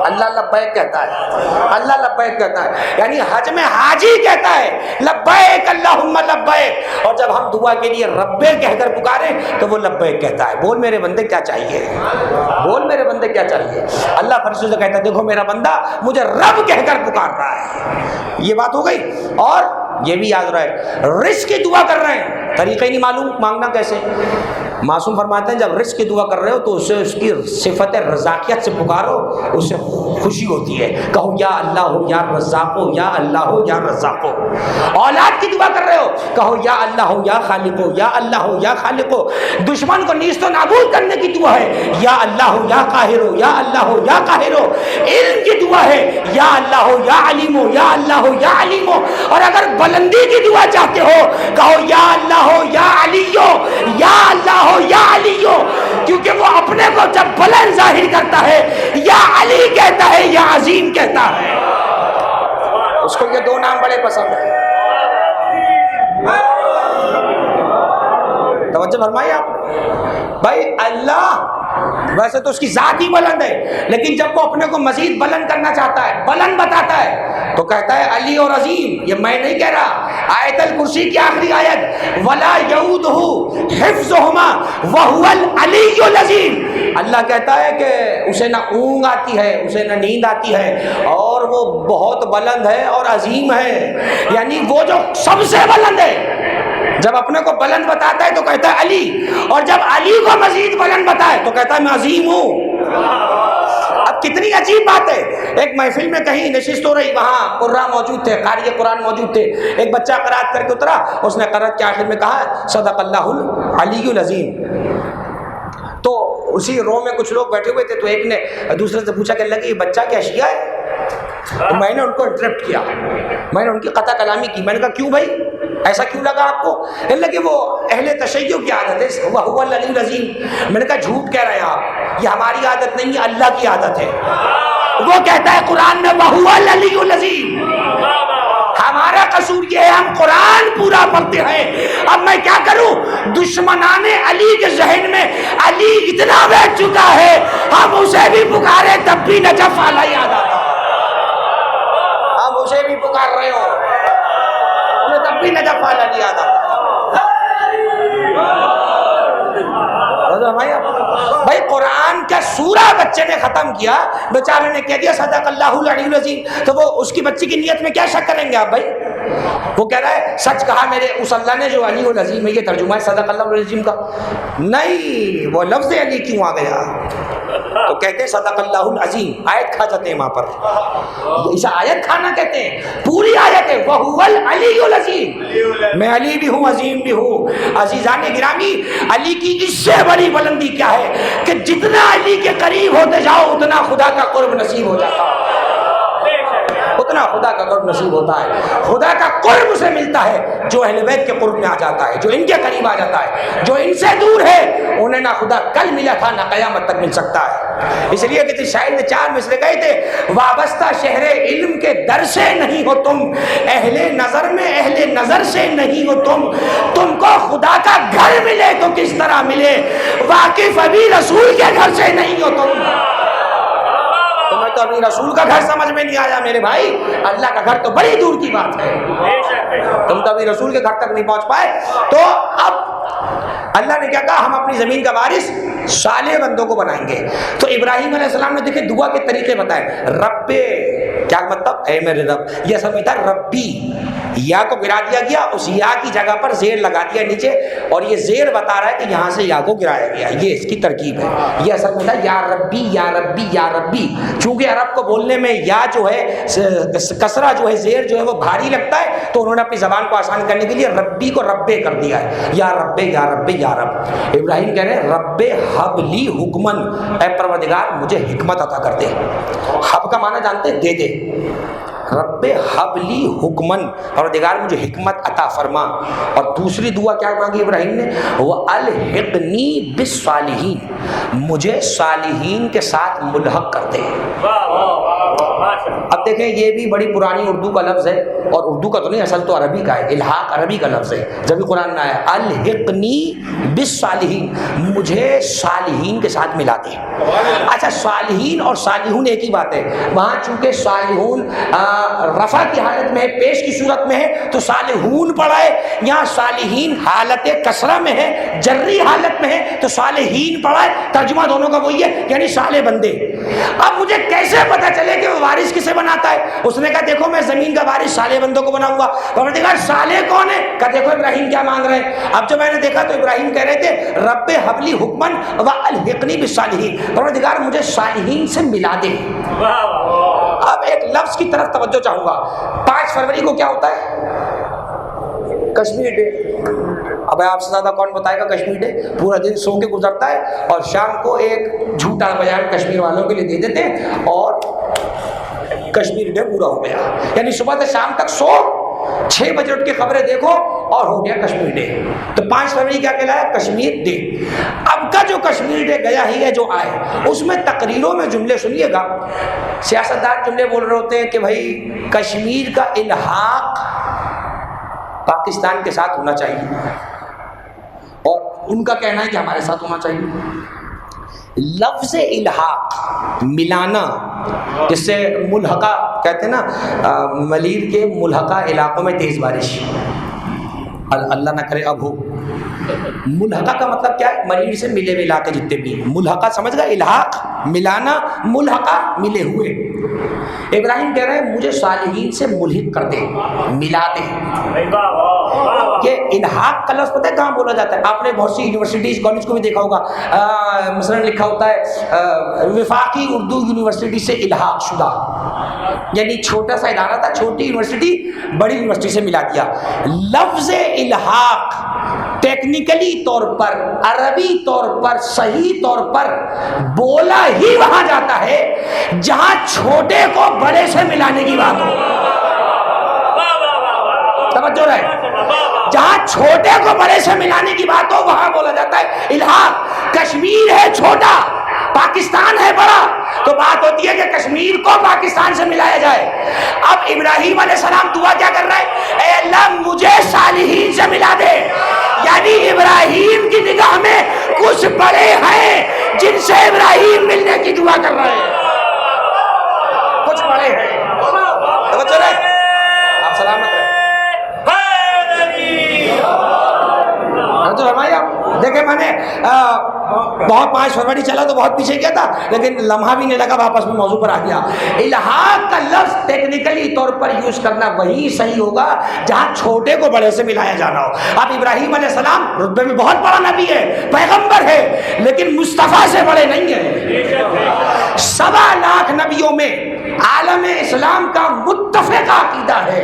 اللہ لبیک کہتا ہے، اللہ لبیک کہتا ہے، یعنی حج میں حاجی کہتا ہے لبیک اللہم لبیک. اور جب ہم دعا کے لیے رب کہہ کر پکارے تو وہ لبیک کہتا ہے، بول میرے بندے کیا چاہیے، بول میرے بندے کیا چاہیے. اللہ فرشتوں سے کہتا ہے دیکھو میرا بندہ مجھے رب کہہ کر پکار رہا ہے. یہ بات ہو گئی. اور یہ بھی یاد رہے، رزق کی دعا کر رہے ہیں، طریقہ ہی نہیں معلوم مانگنا کیسے۔ معصوم فرماتے ہیں جب رزق کی دعا کر رہے ہو تو اسے اس کی صفت رزاقیت سے پکارو، اسے خوشی ہوتی ہے، کہو یا اللہ ہو یا رزاق ہو، یا اللہ ہو یا رزاق ہو۔ اولاد کی دعا کر رہے ہو، کہو یا اللہ ہو یا خالق ہو، یا اللہ ہو یا خالق ہو۔ دشمن کو نیست و نابود کرنے کی دعا ہے، یا اللہ ہو یا قاہر ہو، یا اللہ ہو یا قاہر ہو۔ علم کی دعا ہے، یا اللہ ہو یا علیم ہو، یا اللہ ہو یا علیم ہو۔ اور اگر بلندی کی دعا چاہتے ہو، کہو یا اللہ ہو یا علی ہو، یا اللہ ہو یا علی ہو، کیونکہ وہ اپنے کو جب بلند ظاہر کرتا ہے یا علی کہتا ہے یا عظیم کہتا ہے، اس کو یہ دو نام بڑے پسند ہیں۔ توجہ فرمائیے آپ بھائی، اللہ ویسے تو اس کی ذات ہی بلند ہے، لیکن جب وہ اپنے کو مزید بلند کرنا چاہتا ہے، بلند بتاتا ہے، تو کہتا ہے علی اور عظیم۔ یہ میں نہیں کہہ رہا، آیت الکرسی کی آخری آیت وَلَا يَؤُودُهُ حِفْظُهُمَا وَهُوَ الْعَلِيُّ الْعَظِيمُ۔ اللہ کہتا ہے کہ اسے نہ اونگ آتی ہے، اسے نہ نیند آتی ہے، اور وہ بہت بلند ہے اور عظیم ہے، یعنی وہ جو سب سے بلند ہے۔ جب اپنے کو بلند بتاتا ہے تو کہتا ہے علی، اور جب علی کو مزید بلند بتائے تو کہتا ہے میں عظیم ہوں۔ اب کتنی عجیب بات ہے، ایک محفل میں کہیں نشست ہو رہی، وہاں قراء موجود تھے، قاری قرآن موجود تھے، ایک بچہ قرات کر کے اترا، اس نے قرات کے آخر میں کہا صدق اللہ العلی العظیم۔ تو اسی رو میں کچھ لوگ بیٹھے ہوئے تھے، تو ایک نے دوسرے سے پوچھا کہ اللہ یہ بچہ کیا شیعہ ہے؟ تو میں نے ان کو انٹرپٹ کیا، میں نے ان کی قطع کلامی کی، میں نے کہا کیوں بھائی ایسا کیوں لگا آپ کو؟ کہنے لگے وہ اہل تشیع کی عادت ہے، وَهُوَ الْعَلِيُّ الْعَظِيمُ۔ میں نے کہا جھوٹ کہہ رہے ہیں آپ، یہ ہماری عادت نہیں ہے، اللہ کی عادت ہے۔ وہ کہتا ہے قرآن میں وَهُوَ الْعَلِيُّ الْعَظِيمُ۔ ہمارا قصور یہ ہے ہم قرآن پورا پڑھتے ہیں، اب میں کیا کروں؟ دشمنان علی کے ذہن میں علی اتنا بیٹھ چکا ہے، ہم اسے بھی پکارے تب بھی نجف والا یاد آتا، ہم اسے بھی پکار رہے ہو انہیں تب بھی نجف والا نہیں یاد آتا۔ بھائی قرآن کا سورہ بچے نے ختم کیا، بیچارے نے کہہ دیا صدق اللہ العلی العظیم، تو وہ اس کی بچی کی نیت میں کیا شک کریں گے آپ بھائی؟ وہ کہہ رہا ہے سچ کہا میرے اس اللہ نے جو علی العظیم ہے، یہ ترجمہ ہے صدق اللہ العظیم کا نہیں، وہ لفظ علی کیوں آ گیا؟ تو کہتے ہیں صدق اللہ العظیم، آیت کھا جاتے ہیں وہاں پر، اسے آیت کھانا کہتے ہیں، پوری آیت ہے وَهُوَ الْعَلِيُّ الْعَظِيمُ، میں علی بھی ہوں عظیم بھی ہوں۔ عزیزان گرامی، علی کی اس سے بڑی بلندی کیا ہے کہ جتنا علی کے قریب ہوتے جاؤ اتنا خدا کا قرب نصیب ہو جاتا ہے، اتنا خدا کا قرب نصیب ہوتا ہے، خدا کا قرب اسے ملتا ہے جو اہل بیت کے قرب میں آ جاتا ہے، جو ان کے قریب آ جاتا ہے۔ جو ان سے دور ہے انہیں نہ خدا کل ملا تھا نہ قیامت تک مل سکتا ہے۔ اس لیے کہ شاعر نے 4 مصرے کہے تھے وابستہ شہر علم کے در سے نہیں ہو تم، اہل نظر میں اہل نظر سے نہیں ہو تم کو خدا کا گھر ملے تو کس طرح ملے، واقف ابھی رسول کے گھر سے نہیں ہو تم۔ تمہیں تو ابھی رسول کا گھر سمجھ میں نہیں آیا میرے بھائی، اللہ کا گھر تو بڑی دور کی بات ہے، تم تو ابھی رسول کے گھر تک نہیں پہنچ پائے۔ تو اب اللہ نے کیا کہا، ہم اپنی زمین کا وارث صالح بندوں کو بنائیں گے۔ تو ابراہیم علیہ السلام نے دیکھے دعا کے طریقے بتائے، رب کیا مطلب، اے میرے رب، یہ سب میں تھا ربی، یا کو گرا دیا گیا، اس یا کی جگہ پر زیر لگا دیا نیچے، اور یہ زیر بتا رہا ہے کہ یہاں سے یا کو گرایا گیا، یہ اس کی ترکیب ہے۔ یہ اصل میں تھا یا ربی یا ربی یا ربی، چونکہ عرب کو بولنے میں یا جو ہے کسرہ جو ہے زیر جو ہے وہ بھاری لگتا ہے، تو انہوں نے اپنی زبان کو آسان کرنے کے لیے ربی کو ربے کر دیا ہے، یا ربے یا ربے یا رب۔ ابراہیم کہہ رہے ہیں رب حب لی حکمن، اے پروردگار مجھے حکمت عطا کر دے۔ حب کا معنی جانتے ہیں دے دے، رب حب لی حکمن، پروردگار مجھے حکمت عطا فرما۔ اور دوسری دعا کیا مانگی ابراہیم نے، وہ الحقنی بالصالحین، مجھے صالحین کے ساتھ ملحق کر دے۔ اب دیکھیں یہ بھی بڑی پرانی اردو کا لفظ ہے، اور اردو کا تو نہیں، اصل تو عربی کا ہے، الحاق عربی کا لفظ ہے، جب بھی قرآن میں آیا الحقنی بالصالحین، مجھے صالحین کے ساتھ ملا دے۔ اچھا صالحین اور صالحون ایک ہی بات ہے، وہاں چونکہ صالحون رفع کی حالت میں ہے، پیش کی صورت میں ہے تو صالحون پڑھا ہے، یہاں صالحین حالت کسرہ میں ہے، جری حالت میں ہے تو صالحین پڑھا ہے، ترجمہ دونوں کا وہی ہے، یعنی صالح بندے۔ اب مجھے کیسے پتا چلے کہ وہ وارث کسے بناتا ہے؟ اس نے کہا دیکھو میں زمین کا وارث صالح بندوں کو بناؤں گا۔ پروردگار صالح کون ہے؟ کہا دیکھو ابراہیم کیا مانگ رہے ہیں۔ اب جب میں نے دیکھا تو ابراہیم کہہ رہے تھے رب حبلی حکمن والحقنی بالصالحین، پروردگار مجھے صالحین سے ملا دے۔ اب ایک لفظ کی طرف توجہ چاہوں گا، 5 فروری کو کیا ہوتا ہے؟ کشمیر ڈے۔ اب آپ سے زیادہ کون بتائے گا کشمیر ڈے؟ پورا دن سو کے گزرتا ہے اور شام کو ایک جھوٹا بیان کشمیر والوں کے لیے دے دیتے ہیں اور کشمیر ڈے پورا ہو گیا۔ یعنی صبح سے شام تک سو، 6 بجے اٹھ کے خبریں دیکھو اور ہو گیا کشمیر ڈے۔ تو 5 فروری کیا کہلایا؟ کشمیر ڈے۔ اب کا جو کشمیر ڈے گیا ہی ہے جو آئے، اس میں تقریروں میں جملے سنیے گا، سیاستدان جملے بول رہے ہوتے ہیں کہ بھائی کشمیر کا الحاق پاکستان کے ساتھ ہونا چاہیے اور ان کا کہنا ہے کہ ہمارے ساتھ ہونا چاہیے۔ لفظ الحاق ملانا، جس سے ملحقہ کہتے ہیں نا، ملیر کے ملحقہ علاقوں میں تیز بارش، اللہ نہ کرے اب ہو۔ ملحقہ کا مطلب کیا ہے؟ ملیر سے ملے ہوئے علاقے جتنے بھی، ملحقہ سمجھ گئے؟ الحاق ملانا، ملحقہ ملے ہوئے۔ ابراہیم کہہ رہے ہیں مجھے صالحین سے ملحق کر دے، ملا دے۔ یہ الحاق کا لفظ پتہ ہے کہاں بولا جاتا ہے؟ آپ نے بہت سی یونیورسٹیز کالج کو بھی دیکھا ہوگا، مثلا لکھا ہوتا ہے وفاقی اردو یونیورسٹی سے الحاق شدہ، یعنی چھوٹا سا ادارہ تھا، چھوٹی یونیورسٹی بڑی یونیورسٹی سے ملا دیا۔ لفظ الحاق ٹیکنیکلی طور پر، عربی طور پر، صحیح طور پر بولا ہی وہاں جاتا ہے جہاں چھوٹے کو بڑے سے ملانے کی بات ہو۔ توجہ رہے، جہاں چھوٹے کو بڑے سے ملانے کی بات ہو وہاں بولا جاتا ہے الحاق۔ کشمیر ہے چھوٹا، پاکستان ہے بڑا، تو بات ہوتی ہے کہ کشمیر کو پاکستان سے ملایا جائے۔ اب ابراہیم علیہ السلام دعا کیا کر رہا ہے؟ اے اللہ مجھے صالحین سے ملا دے، یعنی ابراہیم کی نگاہ میں کچھ بڑے ہیں جن سے ابراہیم ملنے کی دعا کر رہے ہیں، کچھ بڑے ہیں۔ توجہ رہے، آپ سلامت رہے۔ دیکھیں میں نے بہت 5 فروری چلا تو بہت پیچھے کیا تھا، لیکن لمحہ بھی نہیں لگا واپس میں موضوع پر آ گیا۔ الحاق کا لفظ ٹیکنیکلی طور پر یوز کرنا وہی صحیح ہوگا جہاں چھوٹے کو بڑے سے ملایا جانا ہو۔ اب ابراہیم علیہ السلام رتبے میں بہت بڑا نبی ہے، پیغمبر ہے، لیکن مصطفیٰ سے بڑے نہیں ہیں۔ 1.25 لاکھ نبیوں میں عالم اسلام کا متفق عقیدہ ہے،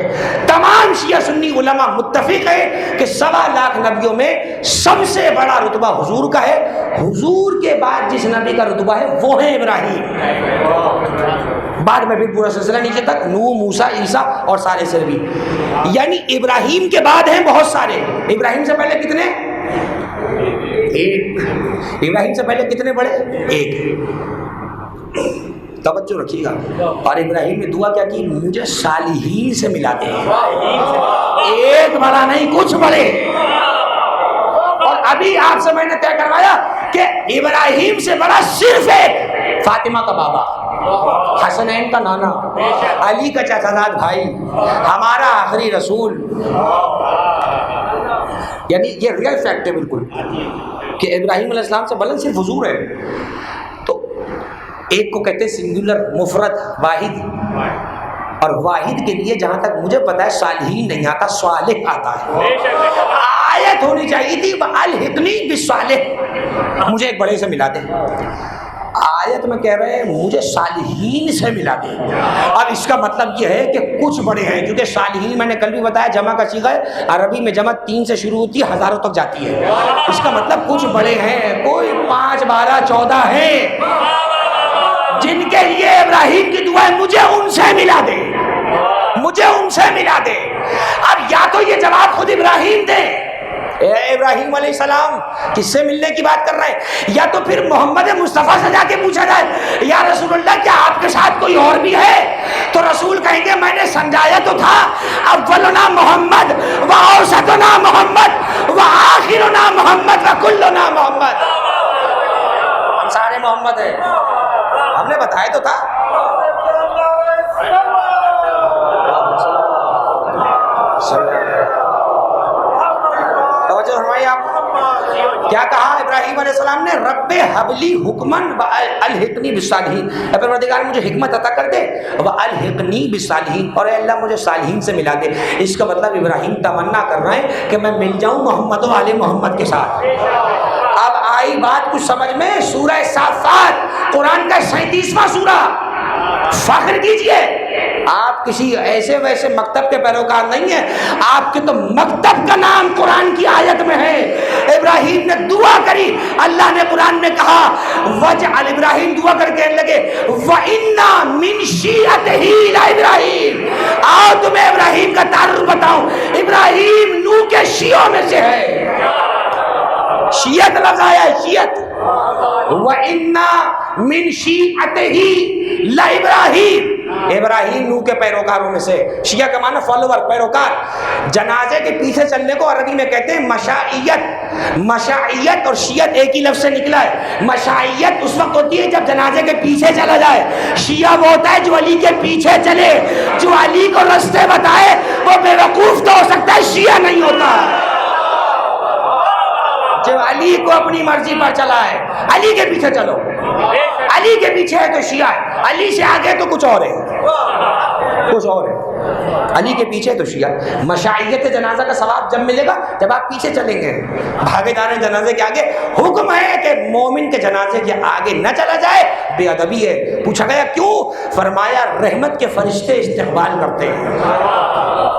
تمام شیعہ سنی علماء متفق ہے کہ 1.25 لاکھ نبیوں میں سب سے بڑا رتبہ حضور کا ہے۔ حضور کے بعد جس نبی کا رتبہ ہے وہ ہے ابراہیم، بعد میں پھر پورا سلسلہ نیچے تک نوح، موسیٰ، عیسیٰ اور سارے سے نبی، یعنی ابراہیم کے بعد ہیں بہت سارے۔ ابراہیم سے پہلے کتنے؟ ایک۔ ابراہیم سے پہلے کتنے بڑے؟ ایک۔ توجہ رکھیے گا۔ اور ابراہیم نے دعا کیا کی؟ مجھے صالحین سے ملا دے، ایک بڑا نہیں کچھ بڑے۔ اور ابھی آپ سے میں نے طے کروایا کہ ابراہیم سے بڑا صرف ایک، فاطمہ کا بابا، حسنین کا نانا، علی کا چچا زاد بھائی، ہمارا آخری رسول۔ یعنی یہ ریئل فیکٹ ہے بالکل کہ ابراہیم علیہ السلام سے بلند صرف حضور ہے۔ تو ایک کو کہتے ہیں سنگولر، مفرد، واحد، اور واحد کے لیے جہاں تک مجھے پتا ہے صالحین نہیں آتا، صالح آتا ہے۔ آیت ہونی چاہیے تھی الحقنی بالصالح، مجھے ایک بڑے سے ملا دے۔ آیت میں کہہ رہے ہیں مجھے صالحین سے ملا دے۔ اب اس کا مطلب یہ ہے کہ کچھ بڑے ہیں، کیونکہ صالحین میں نے کل بھی بتایا جمع کا صیغہ ہے، عربی میں جمع 3 سے شروع ہوتی ہے، ہزاروں تک جاتی ہے۔ اس کا مطلب کچھ بڑے ہیں، کوئی 5، 12، 14 ہیں جن کے لیے ابراہیم کی دعا ہے مجھے ان سے ملا دے، مجھے ان سے ملا دے۔ اب یا تو یہ جواب خود ابراہیم دیں، اے ابراہیم علیہ السلام کس سے ملنے کی بات کر رہے ہیں، یا تو پھر محمد مصطفیٰ سے جا کے پوچھا جائے یا رسول اللہ کیا آپ کے ساتھ کوئی اور بھی ہے؟ تو رسول کہیں گے میں نے سمجھایا تو تھا، اولنا محمد و اوسطنا محمد و آخرنا محمد و کلنا محمد، ہم سارے محمد ہیں، ہم نے بتایا تو تھا۔ توجہ فرمائیے آپ. کیا کہا ابراہیم علیہ السلام نے؟ رب حبلی حکمن والحقنی بالصالحین. اے پروردگار مجھے حکمت عطا کر دے والحقنی بالصالحین، اور اے اللہ مجھے صالحین سے ملا دے. اس کا مطلب ابراہیم تمنا کر رہے ہیں کہ میں مل جاؤں محمد و آل محمد کے ساتھ. اب آئی بات کچھ سمجھ میں؟ سورہ صافات قرآن کا 37واں سورہ. فخر کیجئے، آپ کسی ایسے ویسے مکتب کے پیروکار نہیں ہیں، آپ کے تو مکتب کا نام قرآن کی آیت میں ہے. ابراہیم نے دعا کری، اللہ نے قرآن میں کہا وجعل، ابراہیم دعا کر کے کہنے لگے وَإِنَّا مِن شِيعَتِهِ لَإِبْرَاهِيمَ. آؤ تمہیں ابراہیم کا تعارف بتاؤں. ابراہیم نوح کے شیعوں میں سے ہے. شیعت لفظ آیا ہے، شیعت. وَإِنَّا مِن شِيعَتِهِ لَإِبْرَاهِيمَ. ابراہیم نوح کے پیروکاروں میں سے. شیعہ کا معنی فالوور، پیروکار. جنازے کے پیچھے چلنے کو عربی میں کہتے ہیں مشائیت. مشائیت اور شیعت ایک ہی لفظ سے نکلا ہے. مشائیت اس وقت ہوتی ہے جب جنازے کے پیچھے چلا جائے. شیعہ وہ ہوتا ہے جو علی کے پیچھے چلے، جو علی کو راستے بتائے. وہ بے وقوف تو ہو سکتا ہے، شیعہ نہیں ہوتا. جو علی کو اپنی مرضی پر چلا ہے، علی کے پیچھے چلو. علی کے پیچھے ہے تو شیعہ ہے، علی سے آگے تو کچھ اور ہے، کچھ اور ہے. علی کے پیچھے تو شیعہ. مشائیت جنازہ کا ثواب جب ملے گا جب آپ پیچھے چلیں گے. بھاگے جانے جنازے کے آگے. حکم ہے کہ مومن کے جنازے کے آگے نہ چلا جائے، بے ادبی ہے. پوچھا گیا کیوں؟ فرمایا رحمت کے فرشتے استقبال کرتے ہیں.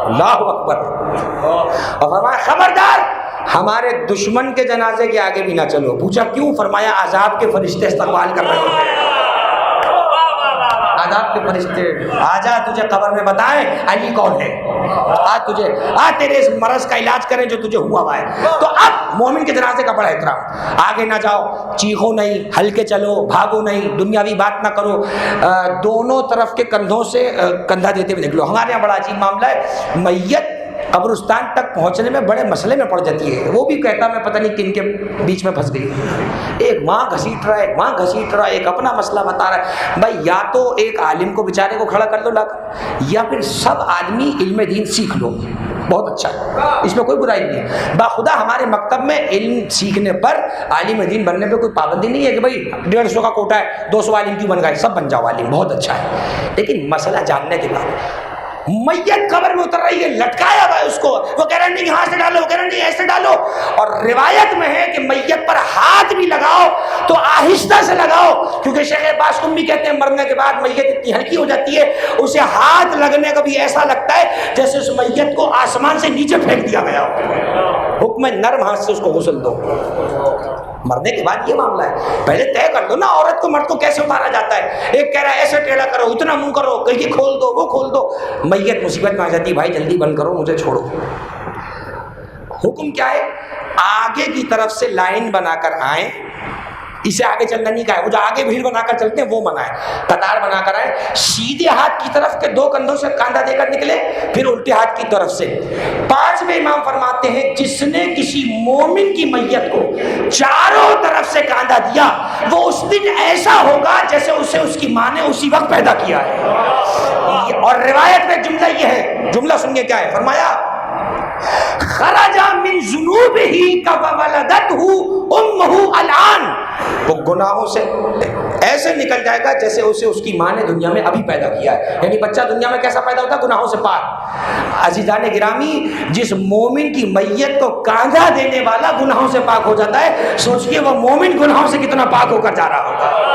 اللہ اکبر. اور فرمایا خبردار ہمارے دشمن کے جنازے کے آگے بھی نہ چلو. پوچھا کیوں؟ فرمایا عذاب کے فرشتے استقبال کر رہے ہوتے ہیں. عذاب کے فرشتے آجا تجھے قبر میں بتائیں علی کون ہے، تجھے تیرے اس مرض کا علاج کریں جو تجھے ہوا ہے. تو اب مومن کے جنازے کا بڑا احترام. آگے نہ جاؤ، چیخو نہیں، ہلکے چلو، بھاگو نہیں، دنیاوی بات نہ کرو. دونوں طرف کے کندھوں سے کندھا دیتے ہوئے نکلو. ہمارے یہاں بڑا عجیب معاملہ ہے، میت قبرستان تک پہنچنے میں بڑے مسئلے میں پڑ جاتی ہے. وہ بھی کہتا میں پتہ نہیں کن کے بیچ میں پھنس گئی. ایک ماں گھسیٹ رہا ہے، ایک ماں گھسیٹ رہا ہے، ایک اپنا مسئلہ بتا رہا ہے. بھائی یا تو ایک عالم کو بیچارے کو کھڑا کر لو لا کر، یا پھر سب آدمی علم دین سیکھ لو. بہت اچھا ہے، اس میں کوئی برائی نہیں ہے. باخدا ہمارے مکتب میں علم سیکھنے پر، عالم دین بننے پہ کوئی پابندی نہیں ہے کہ بھائی 150 کا کوٹا ہے 200 عالم کیوں بن گئے. سب بن جاؤ عالم، بہت اچھا ہے. لیکن مسئلہ جاننے کے بعد میت قبر میں اتر رہی ہے، لٹکایا ہوا ہے اس کو، وہ کہہ رہے ہیں نہیں ہاتھ سے ڈالو، وہ کہہ رہے ہیں نہیں ایسے ڈالو. اور روایت میں ہے کہ میت پر ہاتھ بھی لگاؤ تو آہستہ سے لگاؤ، کیونکہ شیخ عباس بھی کہتے ہیں مرنے کے بعد میت اتنی ہلکی ہو جاتی ہے اسے ہاتھ لگنے کا بھی ایسا لگتا ہے جیسے اس میت کو آسمان سے نیچے پھینک دیا گیا. حکم نرم ہاتھ سے اس کو غسل دو. مرنے کے بعد یہ معاملہ ہے، پہلے طے کر دو نا عورت کو مرد کو کیسے اتارا جاتا ہے. ایک کہہ رہا ہے ایسے ٹیڑھا کرو، اتنا منہ کرو، کہیں کھول دو، وہ کھول دو. میت مصیبت میں آ جاتی ہے، بھائی جلدی بند کرو، مجھے چھوڑو. حکم کیا ہے؟ آگے کی طرف سے لائن بنا کر آئیں. اسے آگے چلنا نہیں کہا ہے، وہ جو آگے بھیڑ بنا کر چلتے ہیں وہ منع ہے. قطار بنا کر آئے، سیدھے ہاتھ کی طرف کے 2 کندھوں سے کاندھا دے کر نکلے، پھر الٹے ہاتھ کی طرف سے. 5ویں امام فرماتے ہیں جس نے کسی مومن کی میت کو چاروں طرف سے کاندھا دیا وہ اس دن ایسا ہوگا جیسے اسے اس کی ماں نے اسی وقت پیدا کیا ہے. اور روایت میں جملہ یہ ہے، جملہ سنیے کیا ہے. فرمایا خرج من ذنوبہ کولدتہ امہ الان. وہ گناہوں سے ایسے نکل جائے گا جیسے اسے اس کی ماں نے دنیا میں ابھی پیدا کیا ہے. یعنی بچہ دنیا میں کیسا پیدا ہوتا ہے؟ گناہوں سے پاک. عزیزان گرامی، جس مومن کی میت کو کاندھا دینے والا گناہوں سے پاک ہو جاتا ہے، سوچئے وہ مومن گناہوں سے کتنا پاک ہو کر جا رہا ہوتا ہے.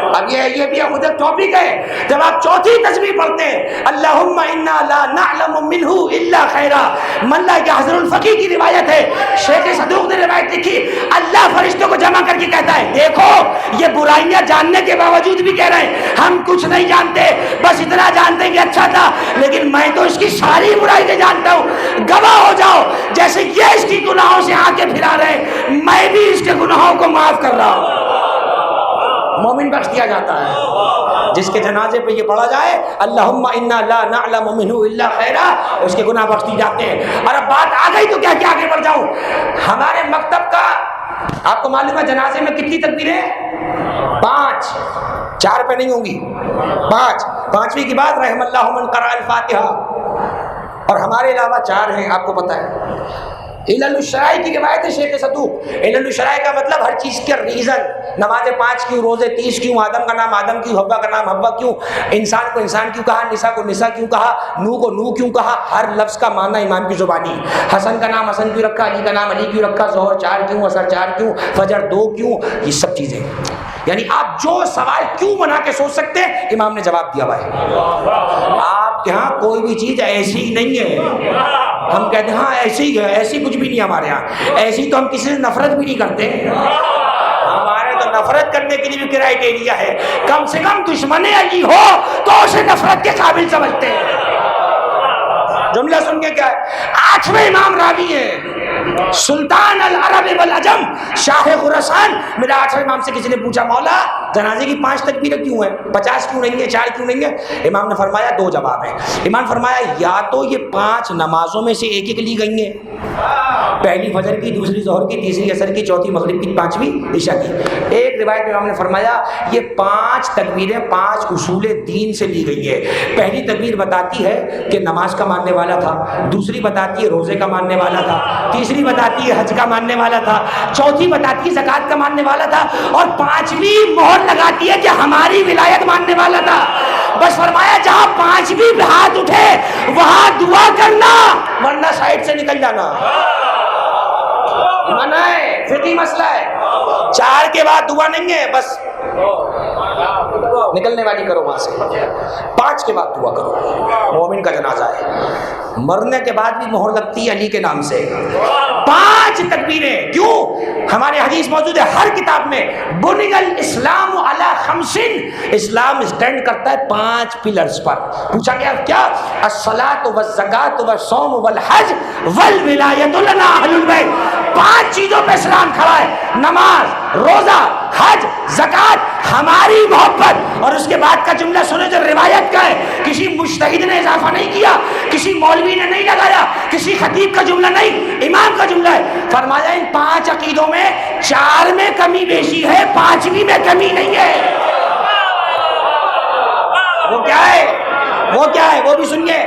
اب یہ بھی اب ادھر ٹاپک ہے. جب آپ چوتھی تسبیح پڑھتے ہیں اللہم انا لا نعلم منہ الا خیرا، ملا کہ حضر الفقی کی روایت ہے، شیخ صدوق نے روایت لکھی، اللہ فرشتوں کو جمع کر کے کہتا ہے دیکھو یہ برائیاں جاننے کے باوجود بھی کہہ رہے ہیں ہم کچھ نہیں جانتے، بس اتنا جانتے ہیں کہ اچھا تھا، لیکن میں تو اس کی ساری برائیاں جانتا ہوں. گواہ ہو جاؤ جیسے یہ اس کی گناہوں سے آنکھیں پھرا رہے ہیں، میں بھی اس کے گناہوں کو معاف کر رہا ہوں. مومن بخش دیا جاتا ہے. جس کے جنازے پہ یہ پڑھا جائے اللہم انا لا نعلم منہ الا خیرا، اس کے گناہ بخش دی جاتے ہیں. اور اب بات آ گئی تو کیا آگے بڑھ جاؤں. ہمارے مکتب کا آپ کو معلوم ہے جنازے میں کتنی تکبیریں؟ 5. 4 پہ نہیں ہوں گی، 5. 5ویں کی بعد رحم اللہ من قرأ الفاتحہ، اور ہمارے علاوہ 4 ہیں آپ کو پتہ ہے. علل الشرائع کی روایت ہے شیخ صدوق. علل الشرائع کا مطلب ہر چیز کے ریزن. نمازیں 5 کیوں, روزے 30 کیوں, آدم کا نام آدم کیوں, حوا کا نام حوا کیوں, انسان کو انسان کیوں کہا, نساء کو نساء کیوں کہا, نو کو نو کیوں کہا. ہر لفظ کا معنی امام کی زبانی. حسن کا نام حسن کیوں رکھا, علی کا نام علی کیوں رکھا, ظہر 4 کیوں, عصر 4 کیوں, فجر 2 کیوں, یہ سب چیزیں. یعنی آپ جو سوال کیوں بنا کے سوچ سکتے ہیں امام نے جواب دیا ہوا ہے. آپ کے ہاں کوئی بھی چیز ایسی ہی نہیں ہے. ہم کہتے ہیں ہاں ایسی ہی ہے, ایسی کچھ بھی نہیں ہمارے ہاں. ایسی تو ہم کسی سے نفرت بھی نہیں کرتے. ہمارے تو نفرت کرنے کے لیے بھی کرائٹیریا ہے, کم سے کم دشمن علی ہو تو اسے نفرت کے قابل سمجھتے ہیں. جملہ سن کے کیا ہے, 8ویں امام راوی ہیں, سلطان العرب والعجم, شاہ خراسان. میرا 8ویں امام سے کسی نے پوچھا مولا جنازے کی 5 تکبیریں کیوں ہیں, 50 کیوں نہیں ہیں, 4 کیوں نہیں ہیں؟ امام نے فرمایا 2 جواب ہیں. امام فرمایا یا تو یہ 5 نمازوں میں سے ایک ایک لی گئی ہیں, پہلی فجر کی, دوسری ظہر کی, تیسری عصر کی, چوتھی مغرب کی, 5ویں عشاء کی. ایک روایت میں امام نے فرمایا یہ 5 تکبیریں 5 اصول دین سے لی گئی ہے. پہلی تکبیر بتاتی ہے کہ نماز کا ماننے والا تھا, دوسری بتاتی ہے روزے کا ماننے والا تھا, تیسری بتاتی ہے حج کا ماننے والا تھا, چوتھی بتاتی ہے زکوٰۃ کا ماننے والا تھا, اور 5ویں مہر لگاتی ہے کہ ہماری ولایت ماننے والا تھا. بس فرمایا جہاں 5ویں ہاتھ اٹھے وہاں دعا کرنا, ورنہ سائڈ سے نکل جانا. منع ہے, فقہی مسئلہ ہے. 4 کے بعد دعا نہیں ہے, بس نکلنے والی کرو وہاں سے. 5 کے بعد دعا کرو. مومن کا جنازہ ہے, مرنے کے بعد بھی مہر لگتی ہے علی کے نام سے. 5 تکبیریں. کیوں؟ ہمارے حدیث موجود ہے ہر کتاب میں, بنی الاسلام علی 5. اسلام اسٹینڈ کرتا ہے 5 پلرز پر. پوچھا گیا کیا؟ الصلاۃ والزکاۃ والصوم والحج والولایۃ لنا اہل البیت. 5 چیزوں پہ اسلام کھڑا ہے, نماز, روزہ, حج, زکوٰۃ, ہماری محبت. اور اس کے بعد کا جملہ سنے جو روایت کا ہے, کسی مجتہد نے اضافہ نہیں کیا, کسی مولوی نے نہیں لگایا, کسی خطیب کا جملہ نہیں, امام کا جملہ ہے. فرمایا ان 5 عقیدوں میں 4 میں کمی بیشی ہے, 5ویں میں کمی نہیں ہے. وہ کیا ہے, وہ کیا ہے, وہ بھی سنیے.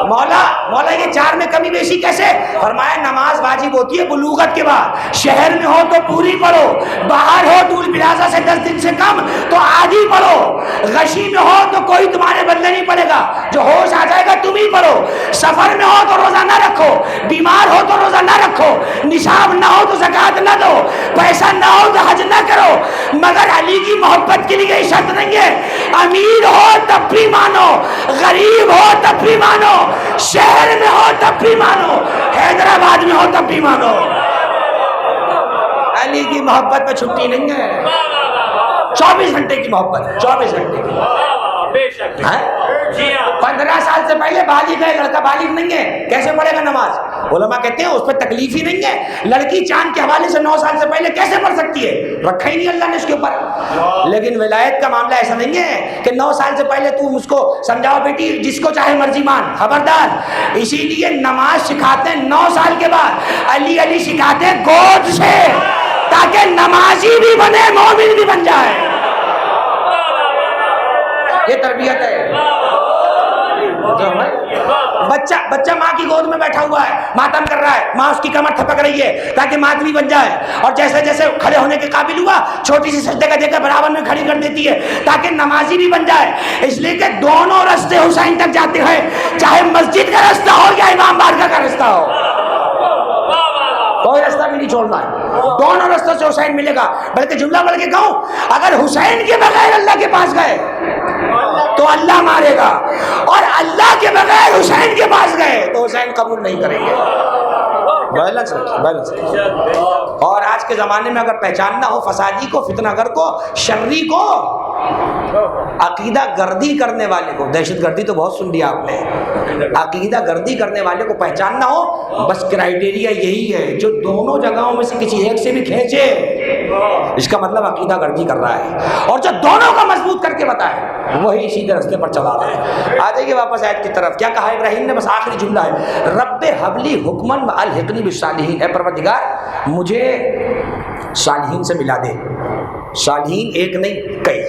مولا یہ 4 میں کمی بیشی کیسے؟ فرمایا نماز واجب ہوتی ہے بلوغت کے بعد. شہر میں ہو تو پوری پڑھو, باہر ہو ٹول پلازا سے 10 دن سے کم تو آدھی پڑھو, غشی میں ہو تو کوئی تمہارے بدلے نہیں پڑے گا, جو ہوش آ جائے گا تم ہی پڑھو. سفر میں ہو تو روزہ نہ رکھو, بیمار ہو تو روزہ نہ رکھو, نصاب نہ ہو تو زکوٰۃ نہ دو, پیسہ نہ ہو تو حج نہ کرو. مگر علی کی محبت کے لیے شرط نہیں ہے, امیر ہو تب بھی مانو, غریب ہو تب بھی مانو, شہر میں ہو تب بھی مانو, حیدرآباد میں ہو تب بھی مانو. علی کی محبت میں چھٹی نہیں ہے. 24 گھنٹے کی محبت ہے, 24 گھنٹے کی. 15 سال سے پہلے بالغ ہے, لڑکا بالغ نہیں ہے, کیسے پڑھے گا نماز؟ علماء کہتے ہیں اس پہ تکلیف ہی نہیں ہے. لڑکی چاند کے حوالے سے 9 سال سے پہلے کیسے پڑھ سکتی ہے؟ رکھا ہی نہیں اللہ نے اس کے اوپر. لیکن ولایت کا معاملہ ایسا نہیں ہے کہ 9 سال سے پہلے تم اس کو سمجھاؤ بیٹی جس کو چاہے مرضی مان, خبردار. اسی لیے نماز سکھاتے ہیں 9 سال کے بعد, علی سکھاتے ہیں گود سے, تاکہ نمازی بھی بنے مومن بھی بن جائے. یہ تربیت ہے. بچہ ماں کی گود میں بیٹھا ہوا ہے, ماتم کر رہا ہے, ماں اس کی کمر تھپک رہی ہے تاکہ ماتمی بن جائے, اور جیسے جیسے کھڑے ہونے کے قابل ہوا چھوٹی سی سجدے کا جگہ برابر میں کھڑی کر دیتی ہے تاکہ نمازی بھی بن جائے. اس لیے کہ دونوں راستے حسین تک جاتے ہیں, چاہے مسجد کا راستہ ہو یا امام بارگاہ کا راستہ ہو, کوئی راستہ بھی نہیں چھوڑنا ہے. دونوں راستوں سے حسین ملے گا. بلکہ جملہ بڑھ کے کہوں, اگر حسین کے بغیر اللہ کے پاس گئے تو اللہ مارے گا, اور اللہ کے بغیر حسین کے پاس گئے تو حسین قبول نہیں کریں گے. بیلنس رکھیے. اور آج کے زمانے میں اگر پہچاننا ہو فسادی کو, فتنہ گر کو, شرری کو, عقیدہ گردی کرنے والے کو, دہشت گردی تو بہت سن لیا آپ نے, عقیدہ گردی کرنے والے کو پہچاننا ہو, بس کرائٹیریا یہی ہے, جو دونوں جگہوں میں سے کسی ایک سے بھی کھینچے اس کا مطلب عقیدہ گردی کر رہا ہے, اور جو دونوں کا مضبوط کر کے بتائے وہی سیدھے راستے پر چلا رہا ہے. آ جائیے واپس آیت کی طرف. کیا کہا ابراہیم نے؟ بس آخری جملہ ہے, رب حبلی حکمن والحقنی بالصالحین, اے پروردگار مجھے صالحین سے ملا دے. صالحین ایک نہیں کئی.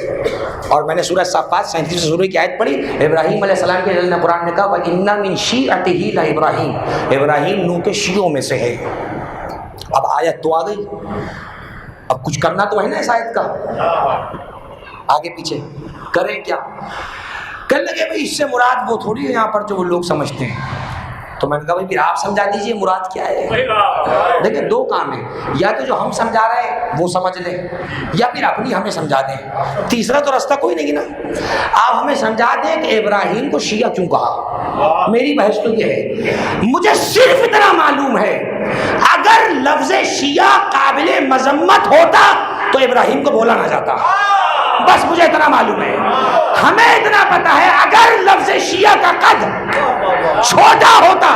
اور میں نے سورہ صافات 37 سورہ کی آیت پڑھی, ابراہیم علیہ السلام کے جلد قرآن نے کہا وَإِنَّ مِن شِيعَتِهِ لَإِبْرَاهِيمَ, ابراہیم نوح کے شیعوں میں سے ہے. اب آیت تو آ گئی, اب کچھ کرنا تو ہے نا اس آیت کا, آگے پیچھے کریں کیا. کہنے لگے بھائی اس سے مراد وہ تھوڑی ہے یہاں پر جو وہ لوگ سمجھتے ہیں. تو میں نے کہا بھائی پھر آپ سمجھا دیجئے مراد کیا ہے. دیکھیں دو کام ہیں, یا تو جو ہم سمجھا رہے ہیں وہ سمجھ لیں, یا پھر اپنی ہمیں سمجھا دیں. تیسرا تو راستہ کوئی نہیں نا. آپ ہمیں سمجھا دیں کہ ابراہیم کو شیعہ کیوں کہا. میری بحث تو یہ ہے, مجھے صرف اتنا معلوم ہے اگر لفظ شیعہ قابل مذمت ہوتا تو ابراہیم کو بولا نہ جاتا. بس مجھے اتنا معلوم ہے. ہمیں اتنا پتا ہے اگر لفظ شیعہ کا قد چھوٹا ہوتا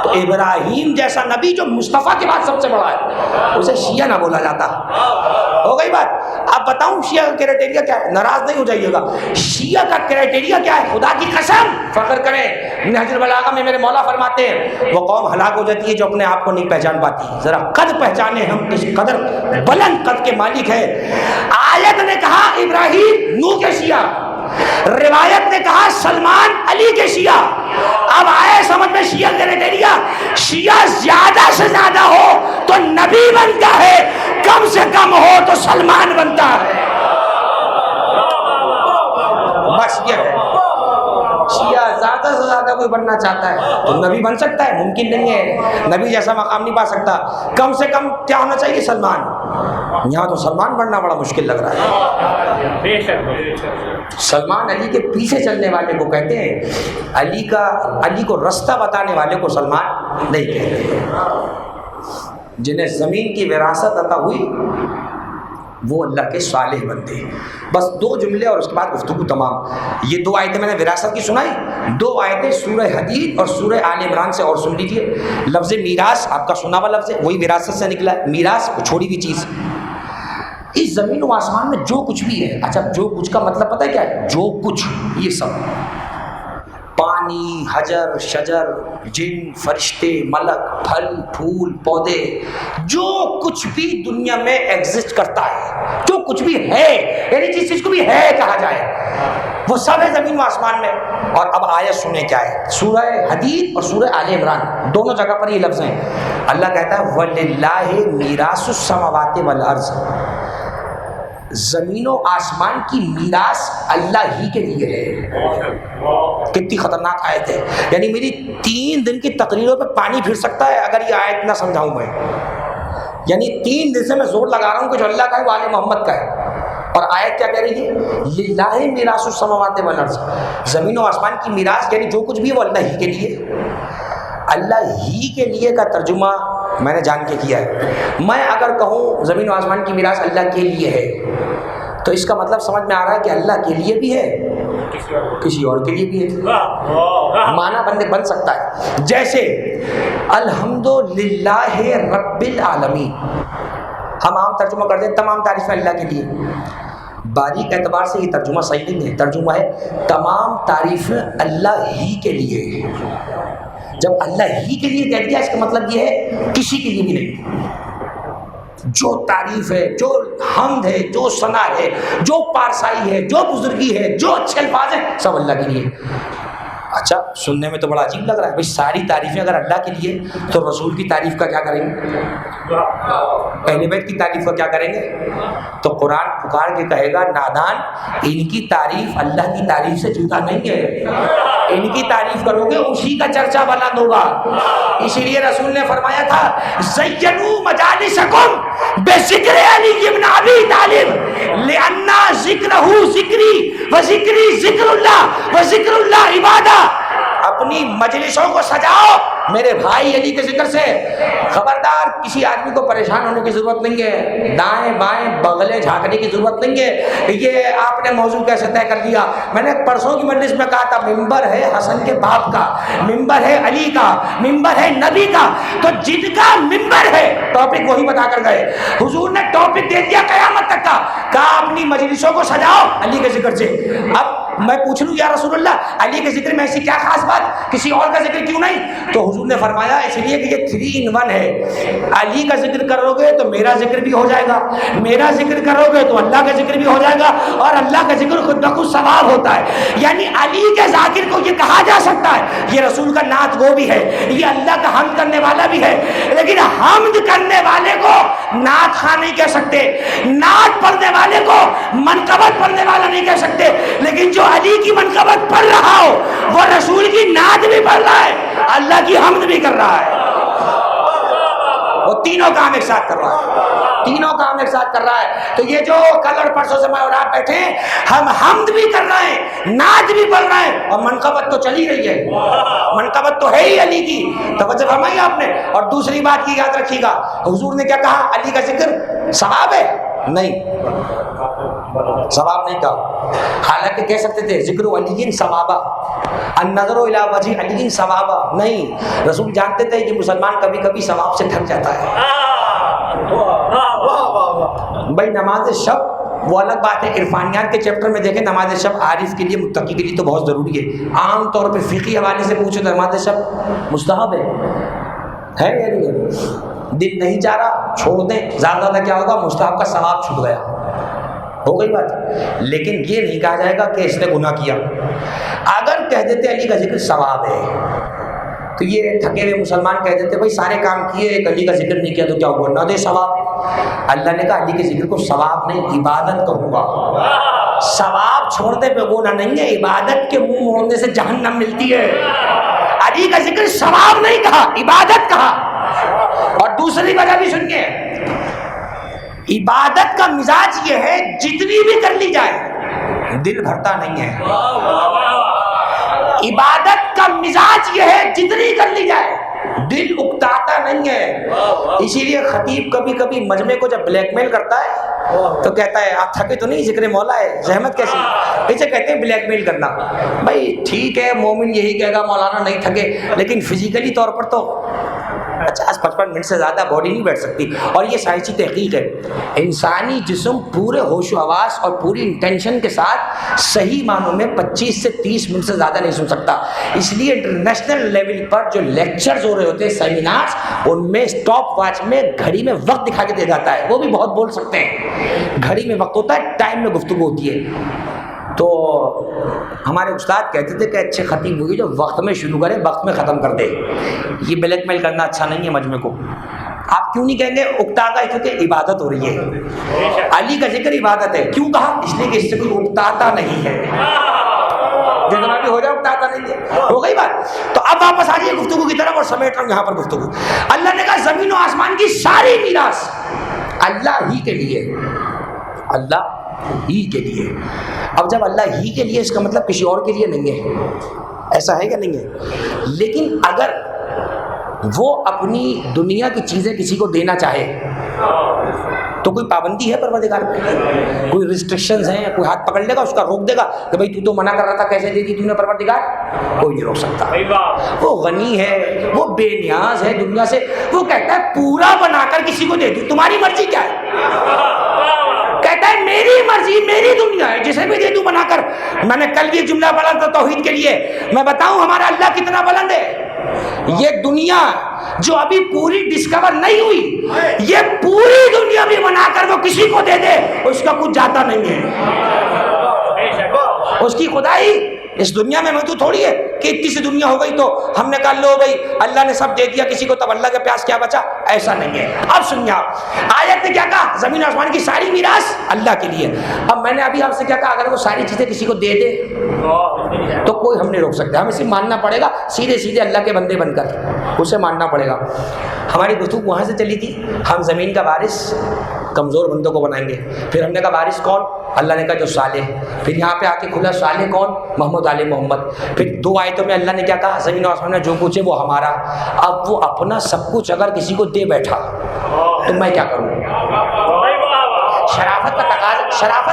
تو ابراہیم جیسا نبی جو مصطفیٰ کے بعد سب سے بڑا ہے اسے شیعہ نہ بولا جاتا. ہو گئی بات. اب بتاؤں شیعہ کا کرائٹیریا کیا ہے, ناراض نہیں ہو جائیے گا. شیعہ کا کرائٹیریا کیا ہے, خدا کی قسم فخر کریں, نہج البلاغہ میں میرے مولا فرماتے ہیں وہ قوم ہلاک ہو جاتی ہے جو اپنے آپ کو نہیں پہچان پاتی. ذرا قد پہچانے, ہم کس قدر بلند قد کے مالک ہیں. آیت نے کہا ابراہیم نوح کے شیعہ, روایت نے کہا سلمان علی کے شیعہ. اب آئے سمجھ میں شیعہ کرائٹیریا, شیعہ زیادہ سے زیادہ ہو تو نبی بنتا ہے, کم سے کم ہو تو سلمان بنتا ہے. بس یہ ہے. شیعہ زیادہ سے زیادہ کوئی بننا چاہتا ہے تو نبی بن سکتا ہے, ممکن نہیں ہے. نبی جیسا مقام نہیں پا سکتا. کم سے کم کیا ہونا چاہیے, سلمان. یہاں تو سلمان بننا بڑا مشکل لگ رہا ہے. سلمان علی کے پیچھے چلنے والے کو کہتے ہیں, علی کو رستہ بتانے والے کو سلمان نہیں کہتے. جنہیں زمین کی وراثت عطا ہوئی وہ اللہ کے صالح بنتے. بس دو جملے اور اس کے بعد گفتگو تمام. یہ دو آیتیں میں نے وراثت کی سنائی, دو آیتیں سورہ حدید اور سورہ آل عمران سے اور سن لیجیے. لفظ میراث آپ کا سنا ہوا لفظ ہے, وہی وراثت سے نکلا ہے. میراث چھوڑی ہوئی چیز. اس زمین و آسمان میں جو کچھ بھی ہے, اچھا جو کچھ کا مطلب پتہ ہے کیا ہے, جو کچھ, یہ سب پانی, حجر, شجر, جن, فرشتے, ملک, پھل, پھول, پودے, جو کچھ بھی دنیا میں ایگزسٹ کرتا ہے, جو کچھ بھی ہے, یعنی جس چیز کو بھی ہے کہا جائے, وہ سب ہے زمین و آسمان میں. اور اب آیت سنیں کیا ہے, سورہ حدید اور سورہ آل عمران دونوں جگہ پر یہ لفظ ہیں. اللہ کہتا ہے وَلِلَّهِ مِيرَاثُ السَّمَاوَاتِ وَالْأَرْضِ, زمین و آسمان کی میراث اللہ ہی کے لیے ہے. کتنی خطرناک آیت ہے. یعنی میری 3 دن کی تقریروں پہ پانی پھر سکتا ہے اگر یہ آیت نہ سمجھاؤں میں. یعنی 3 دن سے میں زور لگا رہا ہوں کہ جو اللہ کا ہے وہ آل محمد کا ہے. اور آیت کیا کہہ رہی ہے, للہ میراث السماوات والارض, زمین و آسمان کی میراث یعنی جو کچھ بھی ہے وہ اللہ ہی کے لیے. اللہ ہی کے لیے کا ترجمہ میں نے جان کے کیا ہے. میں اگر کہوں زمین و آسمان کی میراث اللہ کے لیے ہے تو اس کا مطلب سمجھ میں آ رہا ہے کہ اللہ کے لیے بھی ہے, کسی اور کے لیے بھی ہے. معنی بن سکتا ہے. جیسے الحمدللہ رب العالمین, ہم عام ترجمہ کرتے ہیں تمام تعریفیں اللہ کے لیے. باریک اعتبار سے یہ ترجمہ صحیح نہیں ہے. ترجمہ ہے تمام تعریفیں اللہ ہی کے لیے. جب اللہ ہی کے لیے کہہ دیا اس کا مطلب یہ ہے کسی کے لیے بھی نہیں. جو تعریف ہے, جو حمد ہے, جو ثنا ہے, جو پارسائی ہے, جو بزرگی ہے, جو اچھے الفاظ ہیں, سب اللہ کے لیے. اچھا سننے میں تو بڑا عجیب لگ رہا ہے. بھائی ساری تعریفیں اگر اللہ کے لیے تو رسول کی تعریف کا کیا کریں گے, اہل بیت کی تعریف کا کیا کریں گے. تو قرآن پکار کے کہے گا نادان, ان کی تعریف اللہ کی تعریف سے جدا نہیں ہے. ان کی تعریف کرو گے اسی کا چرچا بلند ہوگا. اسی لیے رسول نے فرمایا تھا زینوا مجالسکم بذکر علی ابن ابی طالب لان ذکرہ ذکری وذکری ذکر اللہ وذکر اللہ عبادہ. اپنی مجلسوں کو سجاؤ میرے بھائی علی کے ذکر سے. خبردار کسی آدمی کو پریشان ہونے کی ضرورت نہیں ہے, دائیں بائیں بغلیں جھانکنے کی ضرورت نہیں ہے. یہ آپ نے موضوع کیسے طے کر لیا. میں نے پرسوں کی مجلس میں کہا تھا ممبر ہے حسن کے باپ کا, ممبر ہے علی کا, ممبر ہے نبی کا. تو جن کا ممبر ہے ٹاپک وہی بتا کر گئے. حضور نے ٹاپک دے دیا قیامت تک کا, کہا اپنی مجلسوں کو سجاؤ علی کے ذکر سے. اب میں پوچھ لوں یا رسول اللہ علی کے ذکر میں ایسی کیا خاص بات, کسی اور کا ذکر کیوں نہیں؟ تو حضور نے فرمایا اس لیے کہ یہ 3 in 1 ہے. علی کا ذکر کرو گے تو میرا ذکر بھی ہو جائے گا, میرا ذکر کرو گے تو اللہ کا ذکر بھی ہو جائے گا, اور اللہ کا ذکر خود بخود ثواب ہوتا ہے. یعنی علی کے ذاکر کو یہ کہا جا سکتا ہے یہ رسول کا نعت گو بھی ہے, یہ اللہ کا حمد کرنے والا بھی ہے, لیکن حمد کرنے والے کو نعت خواہ نہیں کہہ سکتے, نعت پڑھنے والے کو منقبت پڑھنے والا نہیں کہہ سکتے. لیکن جو علی کی منقبت پڑھ رہا ہو وہ رسول کی نعت بھی پڑھ رہا ہے, اللہ کی حمد بھی کر رہا ہے. وہ تینوں کام ایک ساتھ کر رہا ہے, تینوں کام ایک ساتھ کر رہا ہے. تو یہ جو کل اور پرسوں سے میں اور آپ بیٹھے ہیں, ہم حمد بھی کر رہے ہیں, نعت بھی پڑھ رہے ہیں, اور منقبت تو چلی رہی ہے, منقبت تو ہے ہی علی کی. توجہ فرمائی آپ نے. اور دوسری بات کی یاد رکھیے گا, حضور نے کیا کہا, علی کا ذکر ثواب ہے؟ نہیں, ثواب نہیں کہا. حالانکہ کہہ سکتے تھے ذکر علی ثوابا, النظر الی وجہ علی ثوابا. نہیں, رسول جانتے تھے کہ مسلمان کبھی کبھی ثواب سے تھک جاتا ہے. بھائی نماز شب وہ الگ بات ہے, عرفانیات کے چیپٹر میں دیکھیں نماز شب عارف کے لیے متقی کے لیے تو بہت ضروری ہے. عام طور پہ فقہی حوالے سے پوچھو تو نماز شب مستحب ہے یا نہیں ہے؟ دل نہیں چاہ رہا چھوڑ دیں, زیادہ کیا ہوگا, مستحب کا ثواب چھوٹ گیا, ہو گئی بات. لیکن یہ نہیں کہا جائے گا کہ اس نے گناہ کیا. اگر کہہ دیتے علی کا ذکر ثواب ہے تو یہ تھکے ہوئے مسلمان کہہ دیتے بھائی سارے کام کیے, ایک علی کا ذکر نہیں کیا تو کیا ہوا, نہ دے ثواب. اللہ نے کہا علی کے ذکر کو ثواب نہیں عبادت کہوں گا. ثواب چھوڑنے پہ گناہ نہیں ہے, عبادت کے منہ موڑنے سے جہنم ملتی ہے. علی کا ذکر ثواب نہیں کہا, عبادت کہا. اور دوسری وجہ بھی سنیے, عبادت کا مزاج یہ ہے جتنی بھی کر لی جائے دل بھرتا نہیں ہے. عبادت کا مزاج یہ ہے جتنی کر لی جائے دل اکتاتا نہیں ہے. اسی لیے خطیب کبھی کبھی مجمع کو جب بلیک میل کرتا ہے تو کہتا ہے آپ تھکے تو نہیں, ذکر مولا ہے, زحمت کیسی, اسے کہتے ہیں بلیک میل کرنا. بھائی ٹھیک ہے, مومن یہی کہے گا مولانا نہیں تھکے, لیکن فزیکلی طور پر تو 50-55 منٹ سے زیادہ باڈی نہیں بیٹھ سکتی. اور یہ سائنسی تحقیق ہے, انسانی جسم پورے ہوش و حواس اور پوری انٹینشن کے ساتھ صحیح معنوں میں 25 سے 30 منٹ سے زیادہ نہیں سن سکتا. اس لیے انٹرنیشنل لیول پر جو لیکچرز ہو رہے ہوتے ہیں, سیمینارز, ان میں اسٹاپ واچ میں گھڑی میں وقت دکھا کے دے جاتا ہے. وہ بھی بہت بول سکتے ہیں, گھڑی میں وقت ہوتا ہے, ٹائم میں گفتگو ہوتی ہے. تو ہمارے استاد کہتے تھے کہ اچھے خطیب ہوگی جو وقت میں شروع کرے وقت میں ختم کر دے. یہ بلیک میل کرنا اچھا نہیں ہے مجمع کو. آپ کیوں نہیں کہیں گے اکتا کا, کیونکہ عبادت ہو رہی ہے. علی کا ذکر عبادت ہے. کیوں کہا, اس لیے کہ اس سے کوئی اکتاتا نہیں ہے, جتنا بھی ہو جائے اکتاتا نہیں ہے. ہو گئی بات. تو اب واپس آ جائیے گفتگو کی طرف, اور سمیٹ رہا ہوں یہاں پر گفتگو. اللہ نے کہا زمین و آسمان کی ساری میراث اللہ ہی کے لیے, اللہ ہی کے لیے. اب جب اللہ ہی کے لیے, اس کا مطلب کسی اور کے لیے نہیں ہے, ایسا ہے کہ نہیں ہے. لیکن اگر وہ اپنی دنیا کی چیزیں کسی کو دینا چاہے تو کوئی پابندی ہے پروردگار پہ, کوئی ریسٹرکشنز ہیں, کوئی ہاتھ پکڑ لے گا اس کا روک دے گا کہ بھائی تو منع کر رہا تھا کیسے دے دی تو نے پروردگار, کوئی نہیں روک سکتا. وہ غنی ہے, وہ بے نیاز ہے دنیا سے, وہ کہتا ہے پورا بنا کر کسی کو دے دوں, تمہاری مرضی کیا ہے. کہتا ہے میری مرضی میری دنیا ہے, جسے بھی دے دوں بنا کر. میں نے کل بھی ایک جملہ پڑھا تھا توحید کے لیے, میں بتاؤں ہمارا اللہ کتنا بلند ہے. یہ دنیا جو ابھی پوری ڈسکور نہیں ہوئی, یہ پوری دنیا بھی بنا کر وہ کسی کو دے دے, اس کا کچھ جاتا نہیں ہے. اس کی خدائی اس دنیا میں محدود تھوڑی ہے کہ اتنی سی دنیا ہو گئی تو ہم نے کہا لو بھائی اللہ نے سب دے دیا کسی کو, تب اللہ کے پیاس کیا بچا, ایسا نہیں ہے. اب سنیے آپ, آیت نے کیا کہا, زمین آسمان کی ساری میراث اللہ کے لیے. اب میں نے ابھی آپ سے کیا کہا, اگر وہ ساری چیزیں کسی کو دے دے تو کوئی ہم نہیں روک سکتے, ہمیں صرف ماننا پڑے گا, سیدھے سیدھے اللہ کے بندے بن کر اسے ماننا پڑے گا. ہماری گفتگو وہاں سے چلی تھی, ہم زمین کا وارث کمزور بندوں کو بنائیں گے. پھر ہم نے کہا وارث کون, اللہ نے کہا جو صالح. پھر یہاں پہ آ کے کھلا صالح کون, محمد آل محمد. پھر 2 آیتوں میں اللہ نے کیا کہا, زمین و آسمان میں جو کچھ ہے وہ ہمارا. اب وہ اپنا سب کچھ اگر کسی کو دے بیٹھا تو میں کیا کروں. شرافت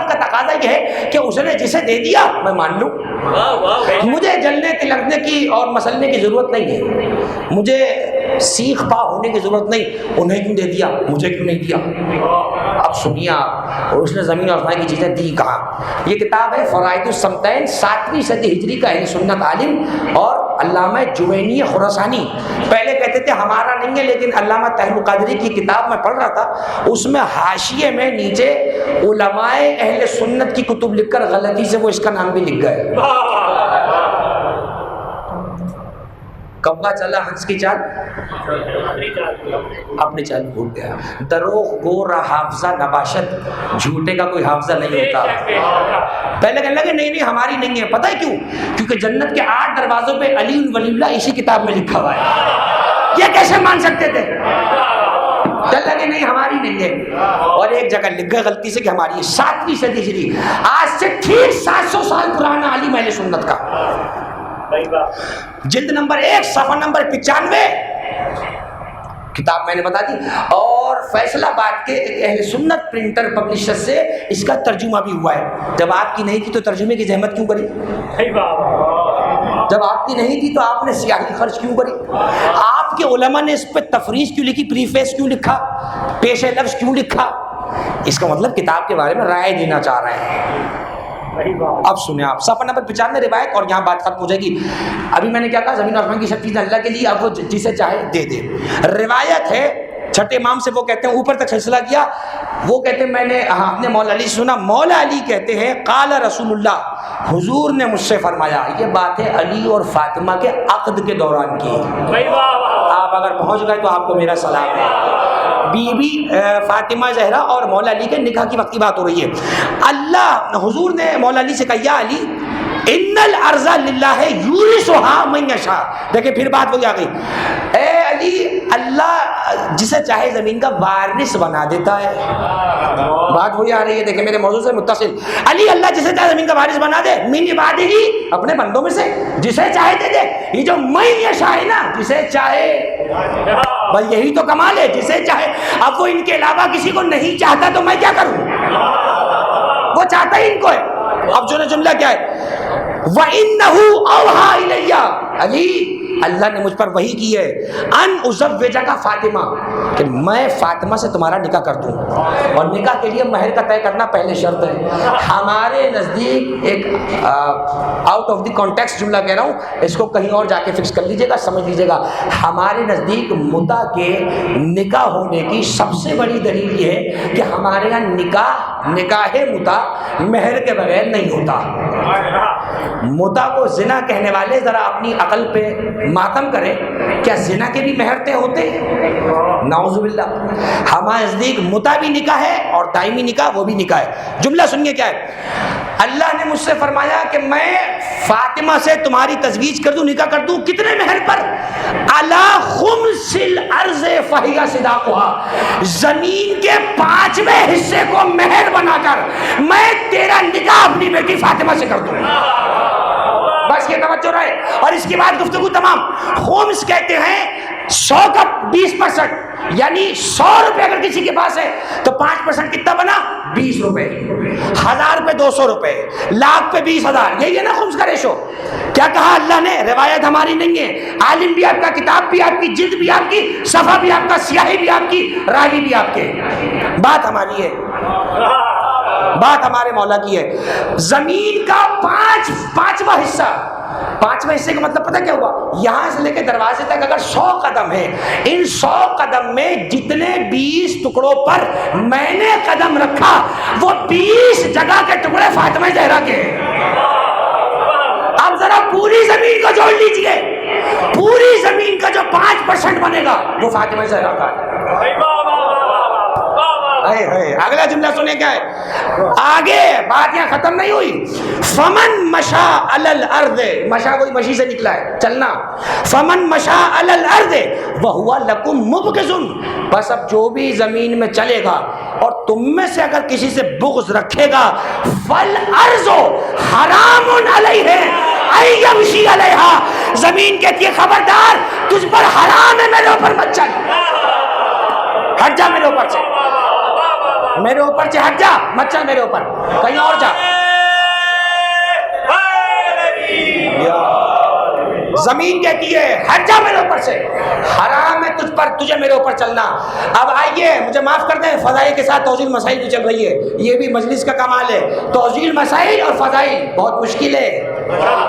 کا تقاضا یہ ہے کہ اس نے جسے دے دیا میں مان لوں. مجھے جلنے تلکنے کی اور مسلنے کی ضرورت نہیں ہے, مجھے سیخ پا ہونے کی ضرورت نہیں، انہیں کیوں دے دیا، مجھے کیوں نہیں دیا؟ اب سنیے آپ، اور اس نے زمین اور آسمان کی چیزیں دی کہاں؟ یہ کتاب ہے فرائض الصمتین، 7ویں صدی ہجری کا اہل سنت عالم اور علامہ جوینی خراسانی. پہلے کہتے تھے ہمارا نہیں ہے، لیکن علامہ طاہر القادری کی کتاب میں پڑھ رہا تھا، اس میں حاشیے میں نیچے علماء اہل سنت کی کتب لکھ کر غلطی سے وہ اس کا نام بھی لکھ گئے. کبا چلا ہنس کی چال، اپنی چال بھول گیا. دروغ گور حافظہ نباشت، جھوٹے کا کوئی حافظہ نہیں ہوتا. پہلے کہنے لگے نہیں ہماری نہیں ہے. پتہ ہے کیوں؟ کیونکہ جنت کے 8 دروازوں پہ علی ولی اللہ اسی کتاب میں لکھا ہوا ہے. یہ کیسے مان سکتے تھے؟ چل لگے نہیں ہماری نہیں ہے. اور ایک جگہ لکھ گئے غلطی سے کہ ہماری ہے. 7ویں صدی ہجری، آج سے ٹھیک 700 سال پرانا عالم اہل سنت کا، جلد نمبر 1 صفحہ نمبر 95 کتاب میں نے بتا دی. اور فیصل آباد کے ایک اہل سنت پرنٹر پبلشر سے اس کا ترجمہ بھی ہوا ہے. جب آپ کی نہیں تھی تو ترجمے کی زحمت کیوں کری؟ جب آپ کی نہیں تھی تو آپ نے سیاہی خرچ کیوں کری؟ آپ کے علماء نے اس پہ تفریح کیوں لکھی، پریفیس کیوں لکھا، پیش لفظ کیوں لکھا؟ اس کا مطلب کتاب کے بارے میں رائے دینا چاہ رہے ہیں. اب سنیں آپ صفحہ نمبر 95 روایت، اور یہاں بات ختم ہو جائے گی. ابھی میں نے کیا کہا؟ زمین اور آسمان کی سب چیزیں اللہ کے لیے، اب وہ جسے چاہے دے دے. روایت ہے چھٹے امام سے، وہ کہتے ہیں اوپر تک سلسلہ کیا، وہ کہتے ہیں میں نے اپنے مولا علی سنا. مولا علی کہتے ہیں قال رسول اللہ، حضور نے مجھ سے فرمایا. یہ بات ہے علی اور فاطمہ کے عقد کے دوران کی. آپ اگر پہنچ گئے تو آپ کو میرا سلام ہے. بی بی فاطمہ زہرا اور مولا علی کے نکاح کی وقت کی بات ہو رہی ہے. اللہ حضور نے مولا علی سے کہا یا علی ان الارض للہ یورثها من یشاء. دیکھیں پھر بات وہی آ گئی. اے علی، اللہ جسے چاہے زمین کا وارث بنا دیتا ہے. بات وہی آ رہی ہے، دیکھیں میرے موضوع سے متصل. علی، اللہ جسے چاہے زمین کا وارث بنا دے، من عبادہ ہی، اپنے بندوں میں سے، جسے چاہے دے دے. یہ جو من یشاء ہے نا، جسے چاہے، بھائی یہی تو کمال ہے، جسے چاہے. اب وہ ان کے علاوہ کسی کو نہیں چاہتا تو میں کیا کروں؟ وہ چاہتا ہی ان کو ہے. اب جو جملہ کیا ہے؟ وَإِنَّهُ أَوْحَى إِلَيَّ، علی اللہ نے مجھ پر وحی کی ہے، ان أُزَوِّجَكَ فاطمہ، کہ میں فاطمہ سے تمہارا نکاح کر دوں. اور نکاح کے لیے مہر کا طے کرنا پہلے شرط ہے. ہمارے نزدیک ایک آؤٹ آف دی کانٹیکسٹ جملہ کہہ رہا ہوں، اس کو کہیں اور جا کے فکس کر لیجیے گا، سمجھ لیجیے گا. ہمارے نزدیک متع کے نکاح ہونے کی سب سے بڑی دلیل یہ ہے کہ ہمارے یہاں نکاح متع مہر کے بغیر نہیں ہوتا. متع کو زنا کہنے والے ذرا اپنی عقل پہ ماتم کریں. کیا زنا کے بھی مہر طے ہوتے ہیں؟ نعوذ باللہ. ہمارے نزدیک متع بھی نکاح ہے اور دائمی نکاح وہ بھی نکاح ہے. جملہ سنیے کیا ہے. اللہ نے مجھ سے فرمایا کہ میں فاطمہ سے تمہاری تزویج کر دوں، نکاح کر دوں. کتنے مہر پر؟ علی خمس الارض فہی صداقها، زمین کے 5ویں حصے کو مہر بنا کر میں تیرا نکاح اپنی بیٹی فاطمہ سے کر دوں. بس یہ توجہ رہے. اور اس کے بعد گفتگو تمام. خمس کہتے ہیں 100 کا 20%، یعنی 100 روپے اگر کسی کے پاس ہے تو 5% کتنا بنا؟ 20 روپے. 1000 پہ 200 روپے، لاکھ پہ 20,000. یہی ہے نا خمس کا ریشو. کیا کہا اللہ نے؟ روایت ہماری نہیں ہے، عالم بھی آپ کا، کتاب بھی آپ کی، جلد بھی آپ کی، صفحہ بھی آپ کا، سیاہی بھی آپ کی، راوی بھی آپ کے. بات ہماری ہے، بات ہمارے مولا کی ہے. زمین کا پانچواں حصہ، 5ویں حصے کا مطلب پتہ کیا ہوا؟ یہاں سے لے کے دروازے تک اگر 100 قدم ہے، ان 100 قدم میں جتنے 20 ٹکڑوں پر میں نے قدم رکھا وہ 20 جگہ کے ٹکڑے فاطمہ زہرا کے ہیں. اب ذرا پوری زمین کو جوڑ لیجئے، پوری زمین کا جو 5% بنے گا وہ فاطمہ زہرا کا ہے. اگلا جملہ سنیں کیا ہے آگے. بات یہاں ختم نہیں ہوئی. فمن مشا علی الارض، مشا کوئی مشی سے نکلا ہے چلنا. فمن مشا علی الارض وہو لکم مبغض، بس اب جو بھی زمین میں چلے گا اور تم میں سے اگر کسی سے بغض رکھے گا، فالارض حرام علیہ ان یمشی علیہا، زمین کہتی ہے خبردار تجھ پر حرام ہے، میرے اوپر مت چل، ہٹ جا میرے اوپر سے، میرے اوپر سے ہٹ جا، مت چل میرے اوپر، کہیں اور جا. زمین کہتی ہے ہٹ جا میرے اوپر سے، حرام ہے تجھے میرے اوپر چلنا. اب آئیے مجھے معاف کر دیں, فضائل کے ساتھ توضیح مسائل بھی چل رہی ہے, یہ بھی مجلس کا کمال ہے. توضیح مسائل اور فضائل بہت مشکل ہے,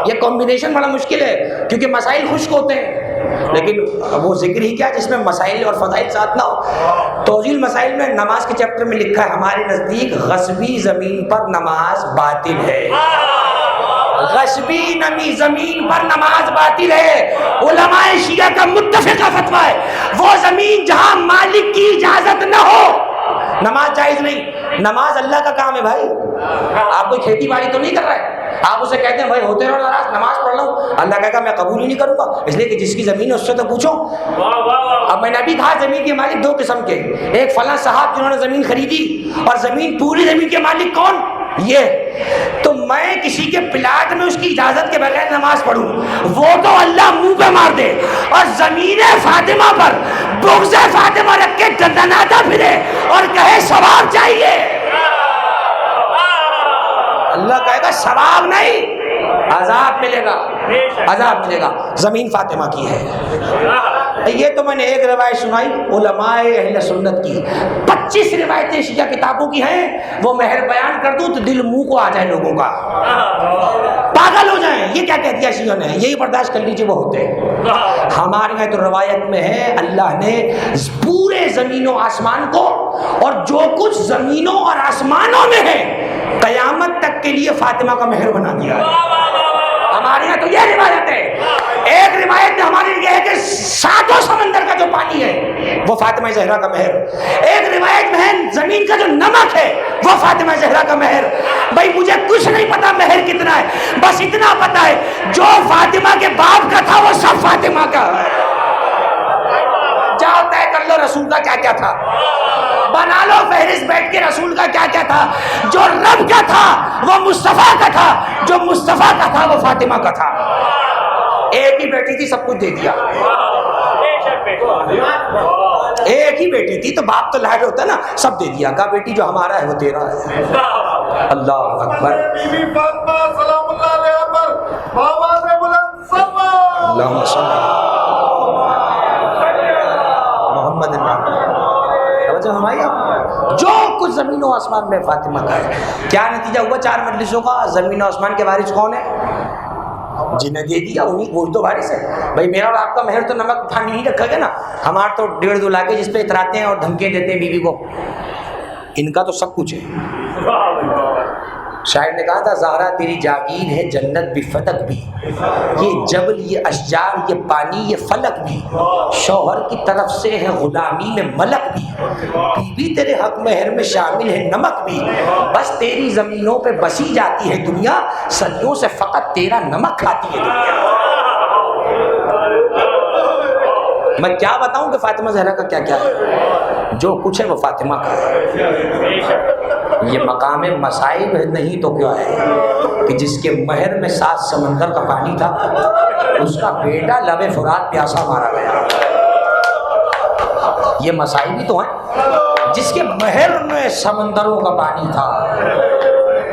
یہ کمبینیشن بڑا مشکل ہے, کیونکہ مسائل خشک ہوتے ہیں لیکن وہ ذکر ہی کیا جس میں مسائل اور فضائل ساتھ نہ ہو. توضیح مسائل میں نماز کے چیپٹر میں لکھا ہے ہمارے نزدیک غصبی زمین پر نماز باطل ہے. غصبی نمی زمین پر نماز باطل ہے. علماء شیعہ کا متفقہ فتویٰ ہے, وہ زمین جہاں مالک کی اجازت نہ ہو نماز جائز نہیں. نماز اللہ کا کام ہے بھائی, آپ کوئی کھیتی باڑی تو نہیں کر رہے ہیں, آپ اسے کہتے ہیں بھائی ہوتے رہو ناراض, نماز پڑھ رہا ہوں, اللہ کہے گا میں قبول ہی نہیں کروں گا, اس لیے کہ جس کی زمین ہے اس سے تو پوچھو. اب میں نے ابھی کہا زمین کے مالک دو قسم کے, ایک فلاں صاحب جنہوں نے زمین خریدی, اور زمین پوری زمین کے مالک کون, یہ. تو میں کسی کے پلاٹ میں اس کی اجازت کے بغیر نماز پڑھوں, وہ تو اللہ منہ پہ مار دے, اور زمین فاطمہ پر بغض فاطمہ رکھ کے دندناتا پھرے اور کہے ثواب چاہیے, اللہ کہے گا ثواب نہیں, عذاب ملے گا, عذاب ملے گا. زمین فاطمہ کی ہے. یہ تو میں نے ایک روایت سنائی علماء اہل سنت کی, 25 روایتیں شیعہ کتابوں کی ہیں, وہ مہر بیان کر دوں تو دل منہ کو آ جائے لوگوں کا, پاگل ہو جائیں. یہ کیا کہہ دیا شیعہ نے, یہی برداشت کر لیجیے, وہ ہوتے ہیں. ہمارے یہاں تو روایت میں ہے اللہ نے پورے زمین و آسمان کو اور جو کچھ زمینوں اور آسمانوں میں ہے قیامت تک کے لیے فاطمہ کا مہر بنا دیا ہے. ہمارے یہاں تو یہ روایت ہے. ایک روایت میں ہمارے لیے ہے کہ 7 سمندر کا جو پانی ہے وہ فاطمہ زہرا کا مہر. ایک روایت میں ہے زمین کا جو نمک ہے وہ فاطمہ زہرا کا مہر. بھائی مجھے کچھ نہیں پتا مہر کتنا ہے, بس اتنا پتا ہے جو فاطمہ کے باپ کا تھا وہ سب فاطمہ کا ہے. جاؤ طے کر لو رسول کا کیا کیا تھا, بنا لو فہرست بیٹھ کے رسول کا کیا کیا تھا. جو رب کا تھا وہ مصطفیٰ کا تھا, جو مصطفیٰ کا تھا وہ فاطمہ کا تھا. ایک ہی بیٹی تھی, سب کچھ دے دیا. ایک ہی بیٹی تھی تو باپ تو لاڈ ہوتا نا, سب دے دیا. کہا بیٹی جو ہمارا ہے وہ تیرا ہے. اللہ اکبر. بی بی فاطمہ سلام اللہ علیہا پر آواز بلند صلی اللہم صلی محمد توجہ ہماری. جو کچھ زمین و آسمان میں فاطمہ کا ہے. کیا نتیجہ ہوا 4 مجلسوں کا؟ زمین و آسمان کے وارث کون ہے؟ جنہیں دے دیا انہیں, وہی تو وارث ہے. بھائی میرا اور آپ کا مہر تو نمک پانی نہیں رکھا گیا نا, ہمارا تو 1.5-2 لاکھ جس پہ اتراتے ہیں اور دھمکیاں دیتے ہیں بیوی کو, ان کا تو سب کچھ ہے. شاعر نے کہا تھا زہرا تیری جاگیر ہے جنت بھی فتق بھی, یہ جبل یہ اشجار یہ پانی یہ فلک بھی, شوہر کی طرف سے ہے غلامی میں ملک بھی, بیوی تیرے حق مہر میں شامل ہے نمک بھی, بس تیری زمینوں پہ بسی جاتی ہے دنیا, صدیوں سے فقط تیرا نمک کھاتی ہے دنیا. میں کیا بتاؤں کہ فاطمہ زہرا کا کیا کیا ہے, جو کچھ ہے وہ فاطمہ کا ہے. یہ مقام مصائب نہیں تو کیا ہے کہ جس کے مہر میں 7 سمندر کا پانی تھا, اس کا بیٹا لب فرات پیاسا مارا گیا. یہ مصائب ہی تو ہیں. جس کے مہر میں سمندروں کا پانی تھا,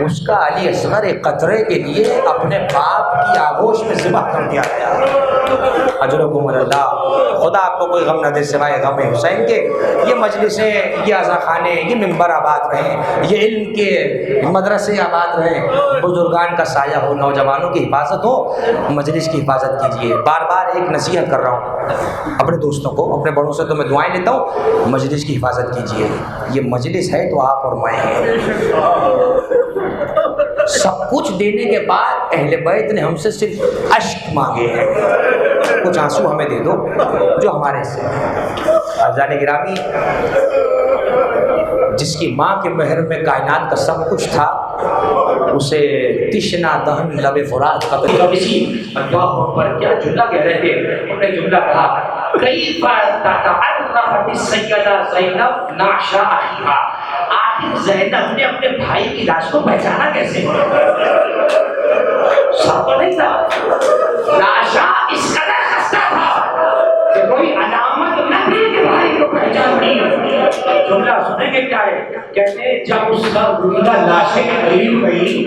اس کا علی اصغر ایک قطرے کے لیے اپنے باپ کی آغوش میں ذبح کر دیا گیا. اجرکم اللہ. خدا آپ کو کوئی غم نہ دے سوائے غم حسین کے. یہ مجلسیں, یہ عزا خانے, یہ ممبر آباد رہیں, یہ علم کے مدرسے آباد رہیں, بزرگان کا سایہ ہو, نوجوانوں کی حفاظت ہو, مجلس کی حفاظت کیجیے. بار بار ایک نصیحت کر رہا ہوں اپنے دوستوں کو, اپنے بڑوں سے تو میں دعائیں لیتا ہوں, مجلس کی حفاظت کیجیے. یہ مجلس ہے تو آپ اور میں ہیں. سب کچھ دینے کے بعد اہل بیت نے ہم سے صرف اشک مانگے ہیں, کچھ آنسو ہمیں دے دو جو ہمارے سے. عزیزان گرامی, جس کی ماں کے مہر میں کائنات کا سب کچھ تھا, اسے تشنا دہن لب فرات کا کسی اللہ پر کیا جملہ کہہ رہے تھے, انہوں نے جملہ کہا کیف تتعرفت السیدہ زینب نعشا اخیہا. آخر زینب نے اپنے بھائی کی لاش کو پہچانا کیسے؟ سب نہیں تھا, لاشا اس قدر خستہ تھا کہ کوئی علامت نہ تھی کہ بھائی کو پہچانتی. جملہ سنیں گے کیا ہے, کہتے ہیں جب اس کا رویدہ لاشے کے قریب گئی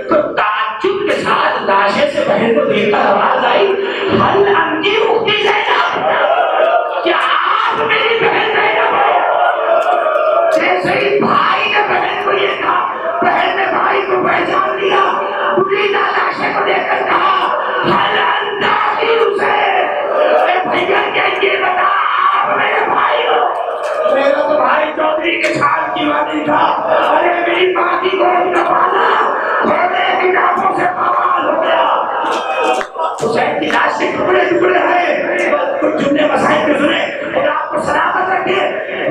تو تعجب کے ساتھ لاشے سے بہن کو دیکھ کر آواز آئی, حل انتی اختی زینب, کیا آپ نہیں تھا. ارے میری ماں کی گود کا پالا تھوڑے کی ناکوں سے پامال ہو گیا. حسین کی لاش کے ٹکڑے ٹکڑے ہیں. کچھ جملے مسائل کے سنے خدا آپ کو سلامت رکھے.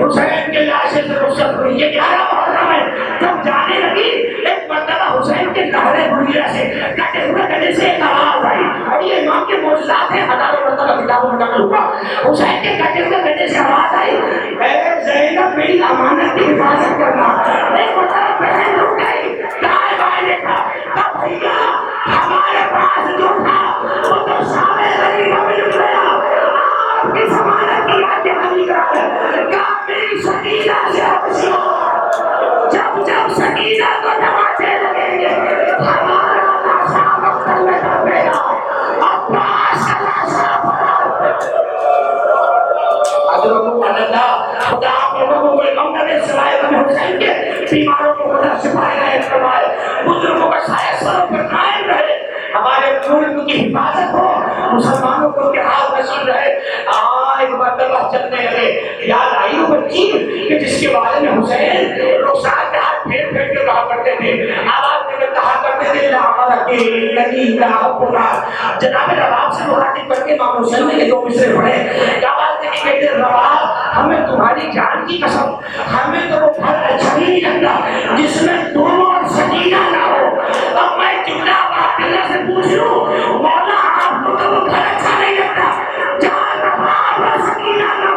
حسین کے لاشیں سے رخصت ہوئی. یہ 11 محرم ہے. جب جانے لگی ایک مرتبہ حسین کے لہرے گھڑیا سے کٹے ہوئے گلے سے ایک آواز آئی. اور یہ امام کے معجزات ہیں. ہزاروں مرتبہ کتابوں میں نقل ہوا. حسین کے کٹے ہوئے گلے سے آواز آئی, اے زینب میری امانت کی حفاظت کرنا. ایک مرتبہ بہن رک گئی. دائیں بائیں دیکھا. تب بھیا ہمارے پاس جو تھا وہ تو سامنے غریبہ میں لٹ گیا. آپ کی ضمانت کی باتیں حالی کرا ہے. کہا میری سکینہ سے ہوشیار. جب سکینہ کو دھماکے لگیں گے ہمارا لاشا مقتل میں ڈالے گا. عباس کا لاشا خدا آپ لوگوں کو غم نہ دے سوائے غم حسین کے. بیماروں کو خدا شفائے رہے فرمائے. بزرگوں کا سایہ سروں پر قائم رہے. ہمارے ملک کی حفاظت ہو. مسلمانوں کو اتحاد نصیب رہے. ایک مرتبہ چلنے لگے. یاد آئی وہ بچی کہ جس کے بارے میں حسین رخسار کے ہاتھ پھیر پھیر کے کہا کرتے تھے. آواز دے کے کہا کرتے تھے جناب رباب سے مخاطب کر کے امام حسین نے یہ 2 مصرے پڑھے. آواز دے کے کہتے رباب ہمیں تمہاری جان کی قسم ہمیں تو وہ پھل اچھا ہی نہیں لگتا جس میں دونوں اور سکینہ نہ ہو. اب میں جملہ بات اللہ سے پوچھ لوں مولا آپ کو تو وہ پھل اچھا نہیں لگتا جہاں رباب اور سکینہ نہ ہو.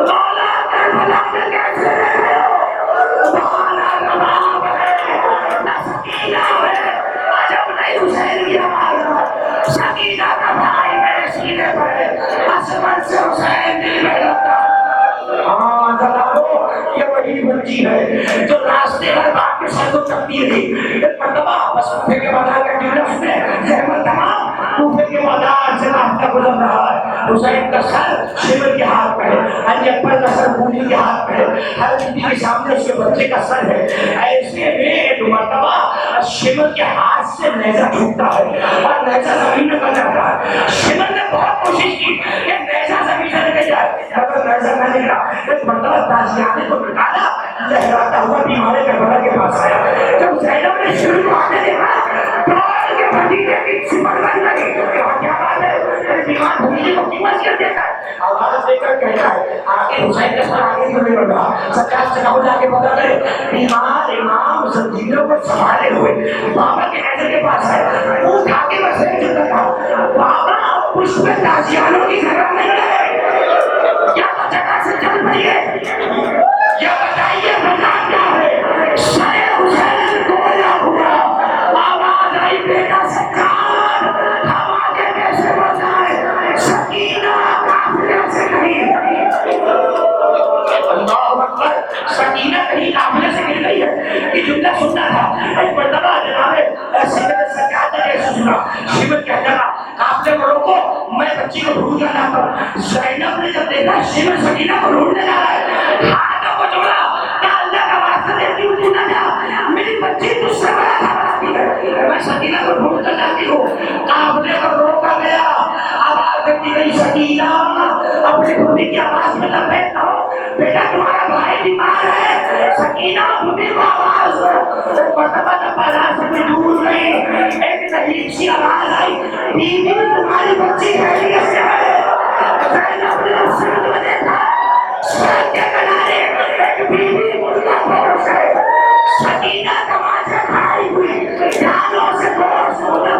مولا کربلا میں کیسے رہے ہو؟ مولا رباب ہے نہ سکینہ ہے. عجب نہیں حسین کی آواز. سکینہ کا بھائی میرے سینے پر ہے. اسمن سے حسین دل میں لگتا. ہاں ذرا یہ وہی بچی ہے جو راستے ہر بات کے سر کو چکتی رہی. ایک مرتبہ بس کوفے کے بازار کا ڈیلر اس میں زحمت تمام کوفے کے بازار سے راستہ گزر رہا ہے. حسین کا سر شمر کے ہاتھ میں ہے. علی اکبر کا سر بولی کے ہاتھ میں ہے. ہر بیوی کے سامنے اس کے بچے کا سر ہے. ایسے میں ایک مرتبہ شمر کے ہاتھ سے نیزہ ٹوٹتا ہے اور نیزہ زمین میں گر جاتا ہے. شمر نے بہت کوشش کی کہ نیزہ زمین سے نکل جائے مگر نیزہ نہ نکلا. ایک مرتبہ تازیانے کو نکالا لہراتا ہوا بیمارے کربلا کے پاس آیا. جب زینب نے شروع کو آنے دیکھا دوڑ کے بھتیجے کی سمر بن گئی. کہا کیا بات ہے میرے بیمار بھتیجے کو کیوں مسجد دیتا ہے؟ آواز دے کر کہتا ہے آگے حسین کا سر آگے کیوں نہیں بڑھ رہا؟ سرکار سے کہو جا کے پتا کرے. بیمار امام زنجیروں کو سنبھالے ہوئے بابا کے نظر کے پاس ہے. منہ اٹھا کے بس ایک چلتا تھا بابا اس میں تازیانوں کی جگہ نہیں ہے. کیا تو جگہ سے چل پڑی ہے؟ یہ بتائیے وجہ کیا ہے؟ سر حسین گویا ہوا. آواز آئی بیٹا سرکار ہم آگے کیسے بچائے؟ سکینہ قافلے سے نہیں. اللہ اکبر. سکینہ کہیں قافلے سے گر گئی ہے. یہ جملہ سننا تھا. ایک مرتبہ جناب سرکار نے ایسا سنا. شمر کہتا تھا قافلے کو روکو میں بچی کو ڈھونڈ کر لاتا ہوں. زینب نے جب دیکھا شمر سکینہ کو ڈھونڈنے جا رہا ہے ہاتھوں کو جوڑا. کہا اللہ کا واسطہ دیتی ہوں تو نہ جا میری بچی تجھ سے بڑا گھبراتی ہے. میں سکینہ کو ڈھونڈ کر لاتی ہوں. قافلے کو روکا گیا. آواز دیتی گئی سکینہ اپنی بھومی کی آواز میں لبیک کہو بیٹا تمہارا بھائی بیمار ہے. سکینہ بھومی کو آواز مرتبہ نہ پالا سکے دور نہیں. ایک نحیب سی آواز آئی بیوی تمہاری بچی خیریت سے ہے. زینب نے سر کو دیکھا سر کے کنارے ایک بیوی مردہ پھوس ہے. سکینہ تماچے کھائی ہوئی جانوں سے گوشت ہوتا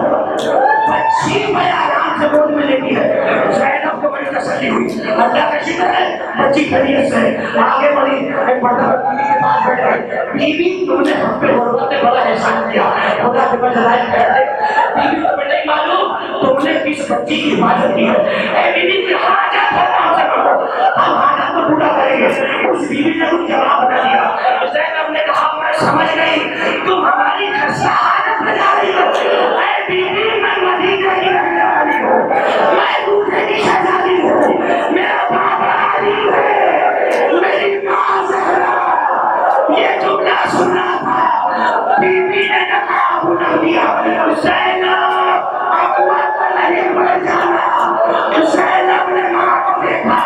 بچی میں آرام سے گود میں لیتی ہے. زینب کو بڑی تسلی ہوئی. اللہ کا شکر ہے بچی خیریت سے آگے بڑھی. ایک مرتبہ بیوی کے پاس بیٹھ گئی. بیوی تم نے ہم پہ غربت نے بڑا احسان کیا خدا کے پاس ہدایت کر دے. بیوی تمہیں نہیں معلوم تم نے کس بچی کی حفاظت کی ہے. اے بیوی کی حاجت ہے ہم سے کرو ہم حاجت کو پورا کریں گے. اس بیوی نے کچھ جواب نہ دیا. زینب نے کہا میں سمجھ گئی تم ہماری خستہ حاجت میں جا رہی ہو. اے بیوی میں مدینہ کی رہنے والی ہوں. میں دوسرے کی شہزادی ہوں. میرا بابا علی ہے. میری ماں زہرا. یہ جملہ سننا تھا. بیوی نے کہا بنا دیا زینب اب مت نہیں مر جانا. زینب نے ماں کو دیکھا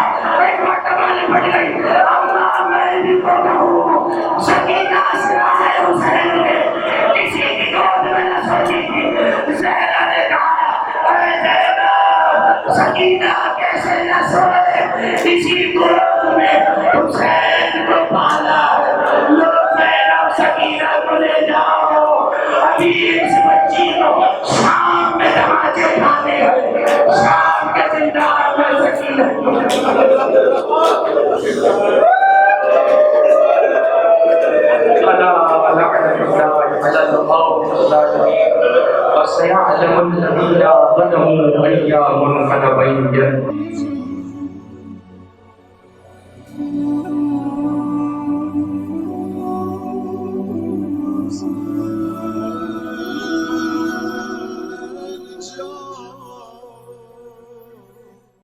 روز میں حسین کو پالا ہے، لو زینب سکینہ کو لے جاؤ، ابھی اس بچی کو شام میں دماغے کھانے ہیں، شام کے زندان میں سکینہ کو وسيعلم الذين ظلموا أي منقلب ينقلبون